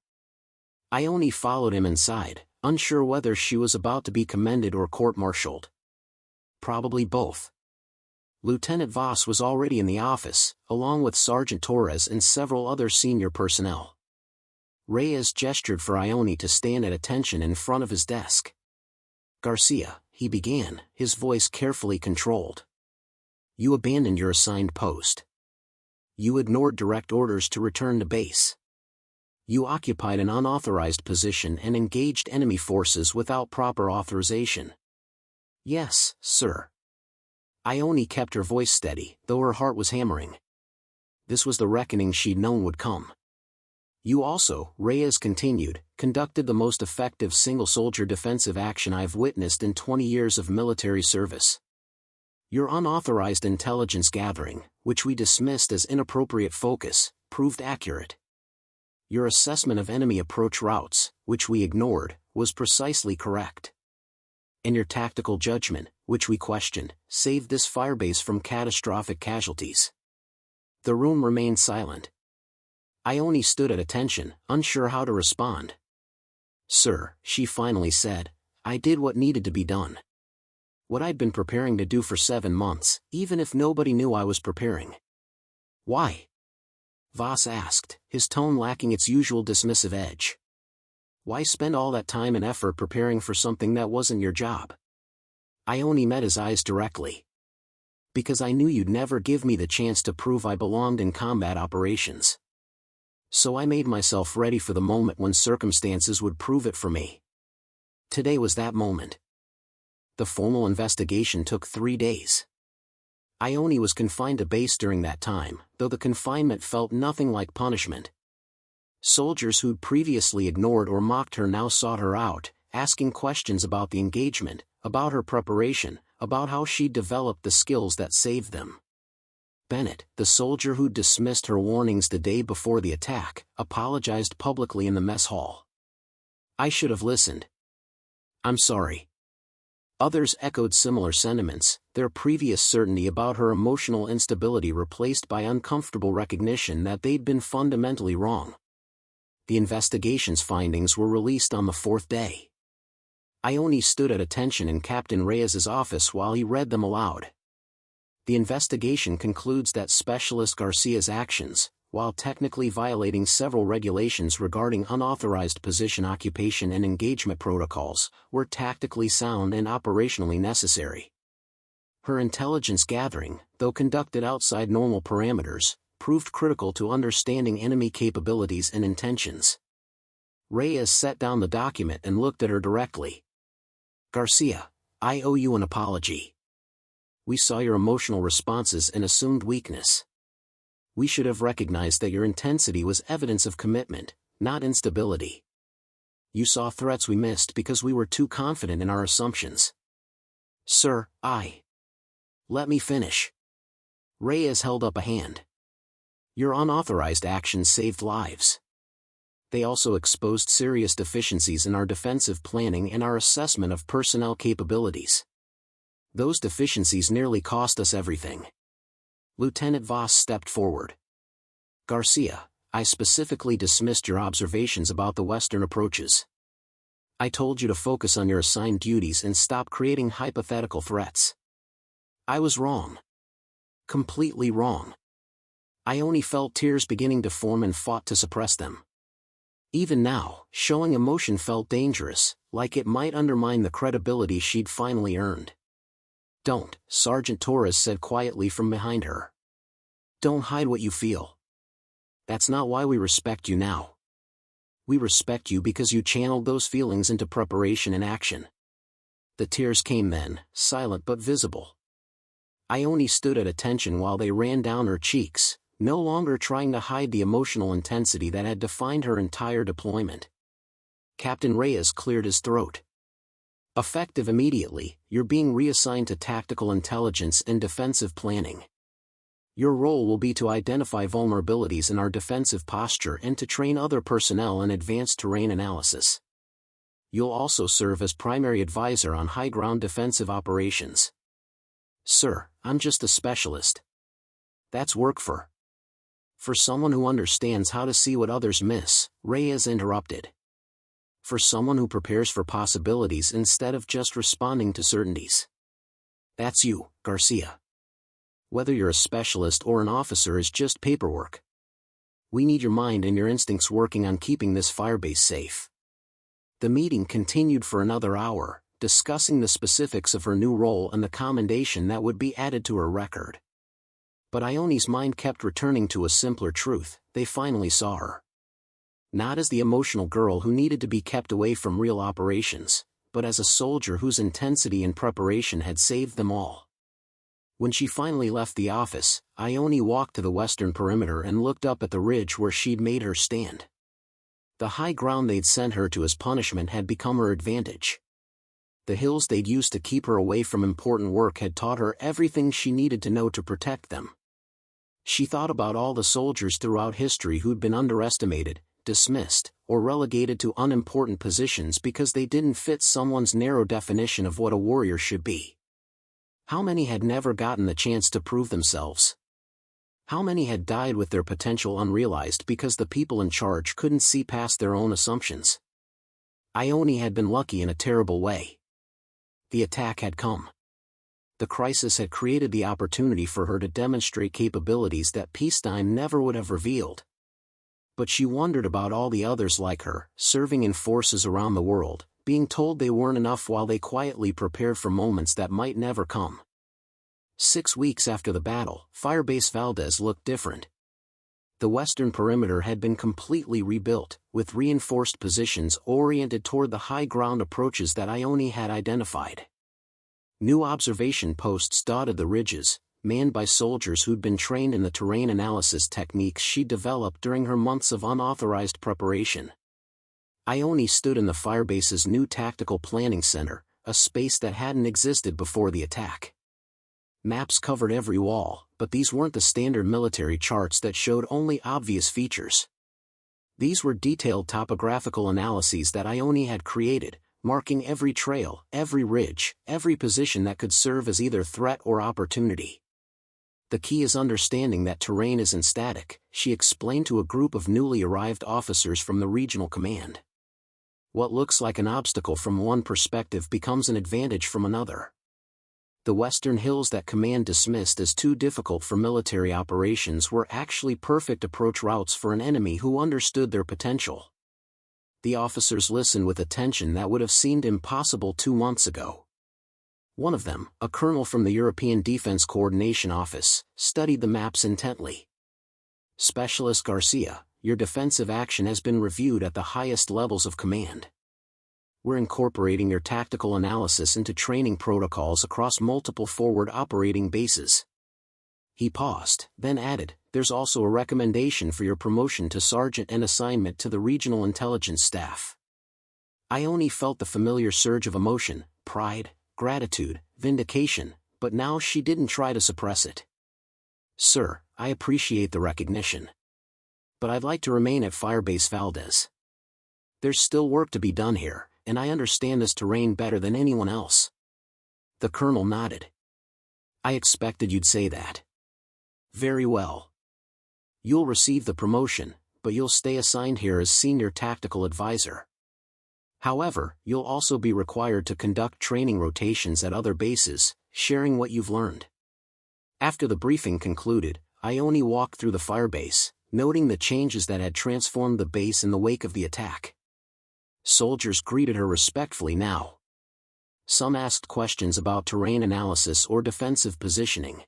Speaker 1: Ione followed him inside, unsure whether she was about to be commended or court-martialed. Probably both. Lieutenant Voss was already in the office, along with Sergeant Torres and several other senior personnel. Reyes gestured for Ione to stand at attention in front of his desk. "Garcia," he began, his voice carefully controlled. "You abandoned your assigned post. You ignored direct orders to return to base. You occupied an unauthorized position and engaged enemy forces without proper authorization." "Yes, sir." Ione kept her voice steady, though her heart was hammering. This was the reckoning she'd known would come. "You also," Reyes continued, "conducted the most effective single-soldier defensive action I've witnessed in 20 years of military service. Your unauthorized intelligence gathering, which we dismissed as inappropriate focus, proved accurate. Your assessment of enemy approach routes, which we ignored, was precisely correct. And your tactical judgment, which we questioned, saved this firebase from catastrophic casualties. The room remained silent. Ione stood at attention, unsure how to respond. "Sir," she finally said, "I did what needed to be done. What I'd been preparing to do for 7 months, even if nobody knew I was preparing." "Why?" Voss asked, his tone lacking its usual dismissive edge. "Why spend all that time and effort preparing for something that wasn't your job?" Ione met his eyes directly. "Because I knew you'd never give me the chance to prove I belonged in combat operations. So I made myself ready for the moment when circumstances would prove it for me. Today was that moment." The formal investigation took 3 days. Ione was confined to base during that time, though the confinement felt nothing like punishment. Soldiers who'd previously ignored or mocked her now sought her out, asking questions about the engagement, about her preparation, about how she'd developed the skills that saved them. Bennett, the soldier who'd dismissed her warnings the day before the attack, apologized publicly in the mess hall. "I should have listened. I'm sorry." Others echoed similar sentiments, their previous certainty about her emotional instability replaced by uncomfortable recognition that they'd been fundamentally wrong. The investigation's findings were released on the 4th day. Ione stood at attention in Captain Reyes's office while he read them aloud. The investigation concludes that Specialist Garcia's actions, while technically violating several regulations regarding unauthorized position occupation and engagement protocols, were tactically sound and operationally necessary. Her intelligence gathering, though conducted outside normal parameters, proved critical to understanding enemy capabilities and intentions. Reyes set down the document and looked at her directly. "Garcia, I owe you an apology. We saw your emotional responses and assumed weakness. We should have recognized that your intensity was evidence of commitment, not instability. You saw threats we missed because we were too confident in our assumptions." "Sir, Let me finish." Reyes held up a hand. "Your unauthorized actions saved lives. They also exposed serious deficiencies in our defensive planning and our assessment of personnel capabilities. Those deficiencies nearly cost us everything." Lieutenant Voss stepped forward. "Garcia, I specifically dismissed your observations about the Western approaches. I told you to focus on your assigned duties and stop creating hypothetical threats. I was wrong. Completely wrong." Ione felt tears beginning to form and fought to suppress them. Even now, showing emotion felt dangerous, like it might undermine the credibility she'd finally earned. "Don't," Sergeant Torres said quietly from behind her. "Don't hide what you feel. That's not why we respect you now. We respect you because you channeled those feelings into preparation and action." The tears came then, silent but visible. Ione stood at attention while they ran down her cheeks, no longer trying to hide the emotional intensity that had defined her entire deployment. Captain Reyes cleared his throat. "Effective immediately, you're being reassigned to tactical intelligence and defensive planning. Your role will be to identify vulnerabilities in our defensive posture and to train other personnel in advanced terrain analysis. You'll also serve as primary advisor on high-ground defensive operations." "Sir, I'm just a specialist." "That's work for someone who understands how to see what others miss," Reyes interrupted. "For someone who prepares for possibilities instead of just responding to certainties. That's you, Garcia. Whether you're a specialist or an officer is just paperwork. We need your mind and your instincts working on keeping this firebase safe." The meeting continued for another hour, discussing the specifics of her new role and the commendation that would be added to her record. But Ione's mind kept returning to a simpler truth: they finally saw her. Not as the emotional girl who needed to be kept away from real operations, but as a soldier whose intensity and preparation had saved them all. When she finally left the office, Ione walked to the western perimeter and looked up at the ridge where she'd made her stand. The high ground they'd sent her to as punishment had become her advantage. The hills they'd used to keep her away from important work had taught her everything she needed to know to protect them. She thought about all the soldiers throughout history who'd been underestimated, dismissed, or relegated to unimportant positions because they didn't fit someone's narrow definition of what a warrior should be? How many had never gotten the chance to prove themselves? How many had died with their potential unrealized because the people in charge couldn't see past their own assumptions? Ione had been lucky in a terrible way. The attack had come. The crisis had created the opportunity for her to demonstrate capabilities that peacetime never would have revealed. But she wondered about all the others like her, serving in forces around the world, being told they weren't enough while they quietly prepared for moments that might never come. 6 weeks after the battle, Firebase Valdez looked different. The western perimeter had been completely rebuilt, with reinforced positions oriented toward the high ground approaches that Ione had identified. New observation posts dotted the ridges, manned by soldiers who'd been trained in the terrain analysis techniques she developed during her months of unauthorized preparation. Ione stood in the Firebase's new tactical planning center, a space that hadn't existed before the attack. Maps covered every wall, but these weren't the standard military charts that showed only obvious features. These were detailed topographical analyses that Ione had created, marking every trail, every ridge, every position that could serve as either threat or opportunity. The key is understanding that terrain isn't static, she explained to a group of newly arrived officers from the regional command. What looks like an obstacle from one perspective becomes an advantage from another. The western hills that command dismissed as too difficult for military operations were actually perfect approach routes for an enemy who understood their potential. The officers listened with attention that would have seemed impossible 2 months ago. One of them, a colonel from the European Defense Coordination Office, studied the maps intently. "Specialist Garcia, your defensive action has been reviewed at the highest levels of command. We're incorporating your tactical analysis into training protocols across multiple forward operating bases." He paused, then added, "There's also a recommendation for your promotion to sergeant and assignment to the regional intelligence staff." Ione felt the familiar surge of emotion, pride, gratitude, vindication, but now she didn't try to suppress it. "Sir, I appreciate the recognition. But I'd like to remain at Firebase Valdez. There's still work to be done here, and I understand this terrain better than anyone else." The colonel nodded. "I expected you'd say that. Very well. You'll receive the promotion, but you'll stay assigned here as senior tactical advisor. However, you'll also be required to conduct training rotations at other bases, sharing what you've learned." After the briefing concluded, Ione walked through the Firebase, noting the changes that had transformed the base in the wake of the attack. Soldiers greeted her respectfully now. Some asked questions about terrain analysis or defensive positioning.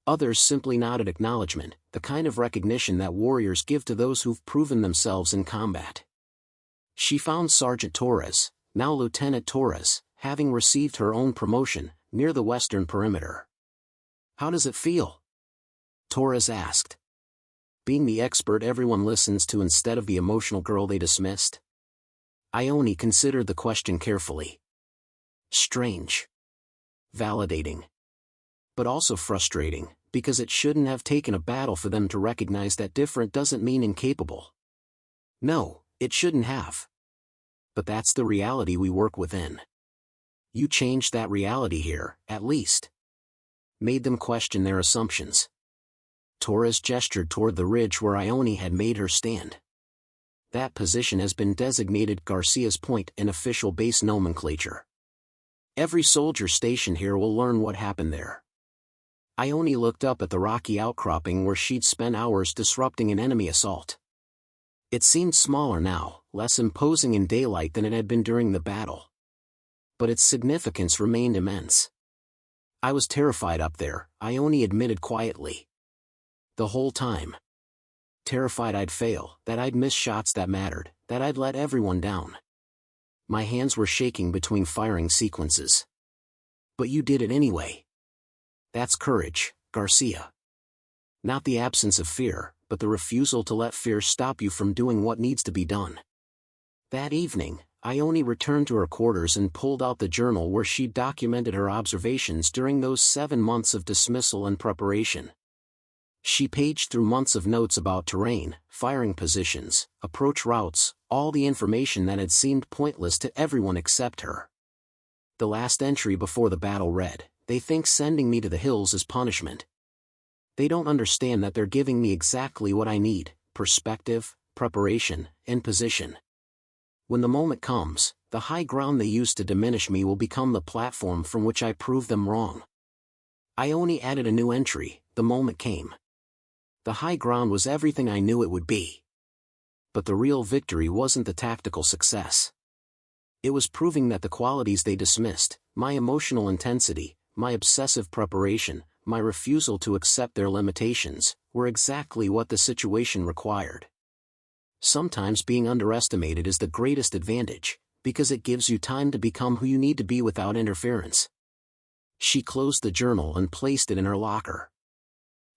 Speaker 1: Others simply nodded acknowledgement, the kind of recognition that warriors give to those who've proven themselves in combat. She found Sergeant Torres, now Lieutenant Torres, having received her own promotion, near the western perimeter. "How does it feel?" Torres asked. "Being the expert everyone listens to instead of the emotional girl they dismissed?" Ione considered the question carefully. "Strange. Validating. But also frustrating, because it shouldn't have taken a battle for them to recognize that different doesn't mean incapable. No, it shouldn't have. But that's the reality we work within. You changed that reality here, at least. Made them question their assumptions." Torres gestured toward the ridge where Ione had made her stand. "That position has been designated Garcia's Point in official base nomenclature. Every soldier stationed here will learn what happened there." Ione looked up at the rocky outcropping where she'd spent hours disrupting an enemy assault. It seemed smaller now, less imposing in daylight than it had been during the battle. But its significance remained immense. "I was terrified up there," Ione admitted quietly. "The whole time. Terrified I'd fail, that I'd miss shots that mattered, that I'd let everyone down. My hands were shaking between firing sequences. But you did it anyway. That's courage, Garcia. Not the absence of fear, but the refusal to let fear stop you from doing what needs to be done." That evening, Ione returned to her quarters and pulled out the journal where she documented her observations during those 7 months of dismissal and preparation. She paged through months of notes about terrain, firing positions, approach routes, all the information that had seemed pointless to everyone except her. The last entry before the battle read, "They think sending me to the hills is punishment. They don't understand that they're giving me exactly what I need: perspective, preparation, and position. When the moment comes, the high ground they used to diminish me will become the platform from which I prove them wrong." Ione added a new entry. The moment came. The high ground was everything I knew it would be. But the real victory wasn't the tactical success. It was proving that the qualities they dismissed, my emotional intensity, my obsessive preparation, my refusal to accept their limitations, were exactly what the situation required. Sometimes being underestimated is the greatest advantage, because it gives you time to become who you need to be without interference. She closed the journal and placed it in her locker.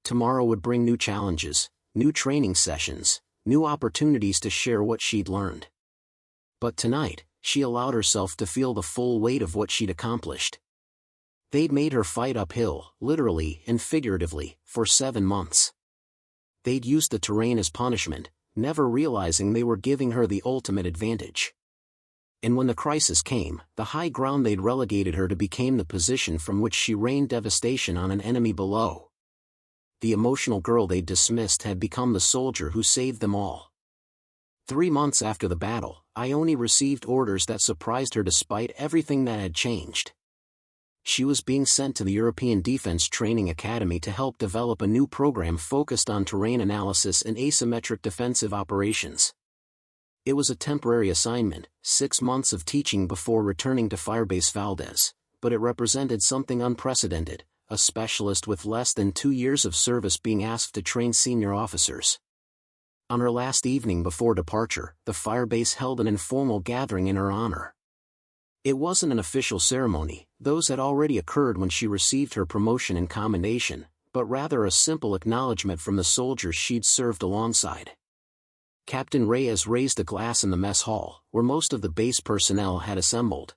Speaker 1: Tomorrow would bring new challenges, new training sessions, new opportunities to share what she'd learned. But tonight, she allowed herself to feel the full weight of what she'd accomplished. They'd made her fight uphill, literally and figuratively, for 7 months. They'd used the terrain as punishment, never realizing they were giving her the ultimate advantage. And when the crisis came, the high ground they'd relegated her to became the position from which she rained devastation on an enemy below. The emotional girl they'd dismissed had become the soldier who saved them all. 3 months after the battle, Ione received orders that surprised her despite everything that had changed. She was being sent to the European Defense Training Academy to help develop a new program focused on terrain analysis and asymmetric defensive operations. It was a temporary assignment, 6 months of teaching before returning to Firebase Valdez, but it represented something unprecedented: a specialist with less than 2 years of service being asked to train senior officers. On her last evening before departure, the Firebase held an informal gathering in her honor. It wasn't an official ceremony, those had already occurred when she received her promotion and commendation, but rather a simple acknowledgement from the soldiers she'd served alongside. Captain Reyes raised a glass in the mess hall, where most of the base personnel had assembled.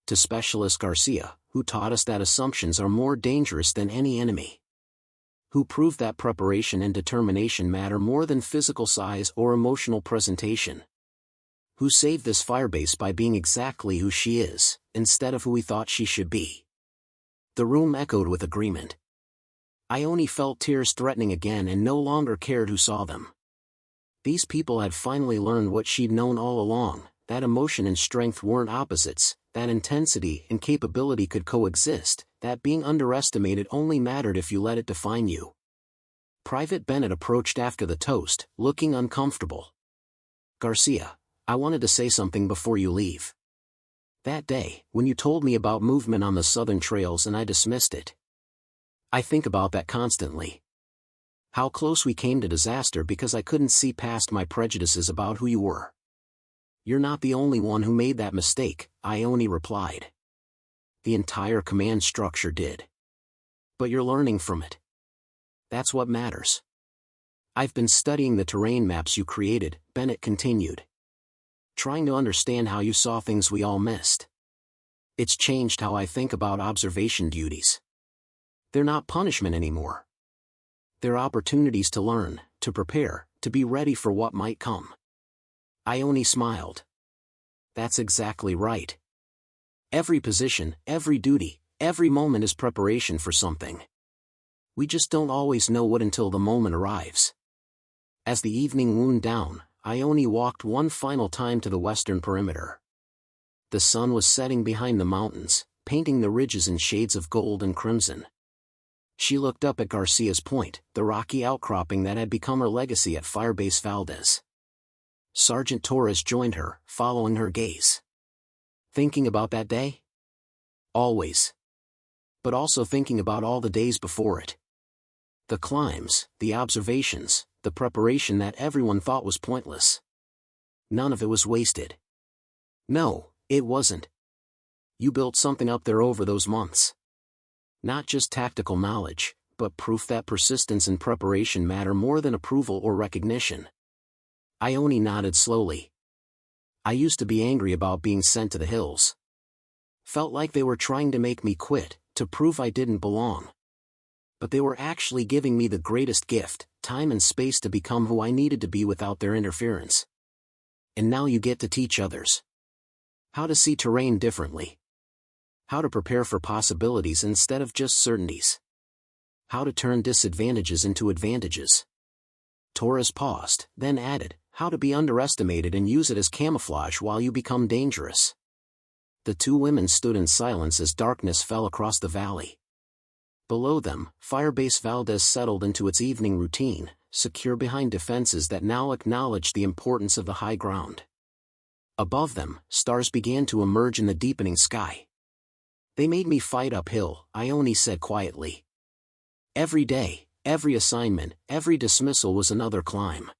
Speaker 1: To Specialist Garcia, who taught us that assumptions are more dangerous than any enemy. Who proved that preparation and determination matter more than physical size or emotional presentation. Who saved this Firebase by being exactly who she is, instead of who we thought she should be. The room echoed with agreement. Ione felt tears threatening again and no longer cared who saw them. These people had finally learned what she'd known all along, that emotion and strength weren't opposites, that intensity and capability could coexist, that being underestimated only mattered if you let it define you. Private Bennett approached after the toast, looking uncomfortable. "Garcia, I wanted to say something before you leave. That day, when you told me about movement on the southern trails and I dismissed it. I think about that constantly. How close we came to disaster because I couldn't see past my prejudices about who you were." "You're not the only one who made that mistake," Ione replied. "The entire command structure did. But you're learning from it. That's what matters." "I've been studying the terrain maps you created," Bennett continued. "Trying to understand how you saw things we all missed. It's changed how I think about observation duties. They're not punishment anymore. They're opportunities to learn, to prepare, to be ready for what might come." Ione smiled. "That's exactly right. Every position, every duty, every moment is preparation for something. We just don't always know what until the moment arrives." As the evening wound down, Ione walked one final time to the western perimeter. The sun was setting behind the mountains, painting the ridges in shades of gold and crimson. She looked up at Garcia's Point, the rocky outcropping that had become her legacy at Firebase Valdez. Sergeant Torres joined her, following her gaze. "Thinking about that day?" "Always. But also thinking about all the days before it. The climbs, the observations, the preparation that everyone thought was pointless. None of it was wasted." "No, it wasn't. You built something up there over those months. Not just tactical knowledge, but proof that persistence and preparation matter more than approval or recognition." Ione nodded slowly. "I used to be angry about being sent to the hills. Felt like they were trying to make me quit, to prove I didn't belong. But they were actually giving me the greatest gift, time and space to become who I needed to be without their interference. And now you get to teach others how to see terrain differently, how to prepare for possibilities instead of just certainties, how to turn disadvantages into advantages. Torres paused, then added, how to be underestimated and use it as camouflage while you become dangerous. The two women stood in silence as darkness fell across the valley. Below them, Firebase Valdez settled into its evening routine, secure behind defenses that now acknowledged the importance of the high ground. Above them, stars began to emerge in the deepening sky. They made me fight uphill, Ione said quietly. Every day, every assignment, every dismissal was another climb.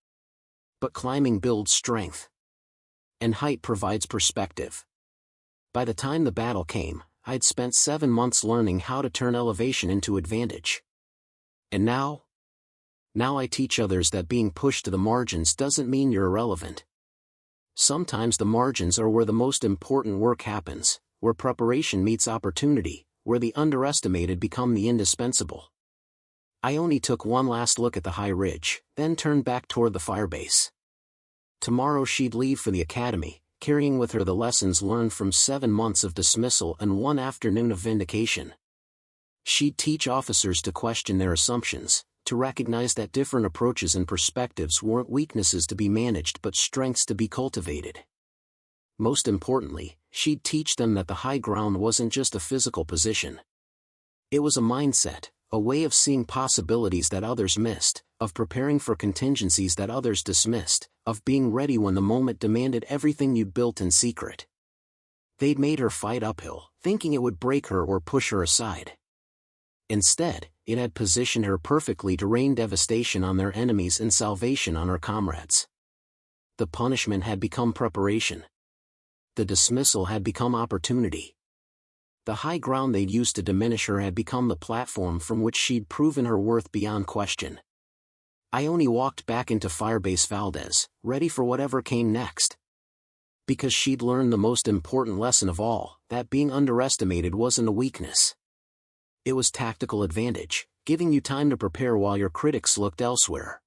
Speaker 1: But climbing builds strength. And height provides perspective. By the time the battle came, I'd spent 7 months learning how to turn elevation into advantage. And now I teach others that being pushed to the margins doesn't mean you're irrelevant. Sometimes the margins are where the most important work happens, where preparation meets opportunity, where the underestimated become the indispensable. Ione took one last look at the high ridge, then turned back toward the firebase. Tomorrow she'd leave for the academy, carrying with her the lessons learned from 7 months of dismissal and 1 afternoon of vindication. She'd teach officers to question their assumptions, to recognize that different approaches and perspectives weren't weaknesses to be managed but strengths to be cultivated. Most importantly, she'd teach them that the high ground wasn't just a physical position. It was a mindset, a way of seeing possibilities that others missed, of preparing for contingencies that others dismissed, of being ready when the moment demanded everything you'd built in secret. They'd made her fight uphill, thinking it would break her or push her aside. Instead, it had positioned her perfectly to rain devastation on their enemies and salvation on her comrades. The punishment had become preparation. The dismissal had become opportunity. The high ground they'd used to diminish her had become the platform from which she'd proven her worth beyond question. Ione walked back into Firebase Valdez, ready for whatever came next. Because she'd learned the most important lesson of all, that being underestimated wasn't a weakness. It was tactical advantage, giving you time to prepare while your critics looked elsewhere.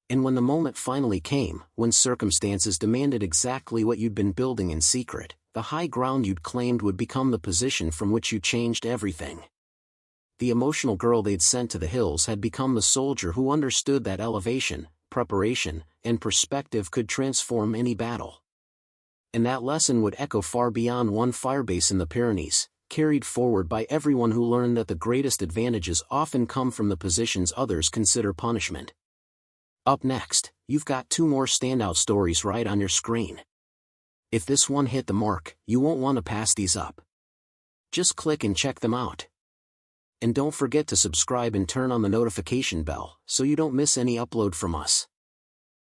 Speaker 1: And when the moment finally came, when circumstances demanded exactly what you'd been building in secret, the high ground you'd claimed would become the position from which you changed everything. The emotional girl they'd sent to the hills had become the soldier who understood that elevation, preparation, and perspective could transform any battle. And that lesson would echo far beyond one firebase in the Pyrenees, carried forward by everyone who learned that the greatest advantages often come from the positions others consider punishment. Up next, you've got 2 more standout stories right on your screen. If this one hit the mark, you won't want to pass these up. Just click and check them out. And don't forget to subscribe and turn on the notification bell so you don't miss any upload from us.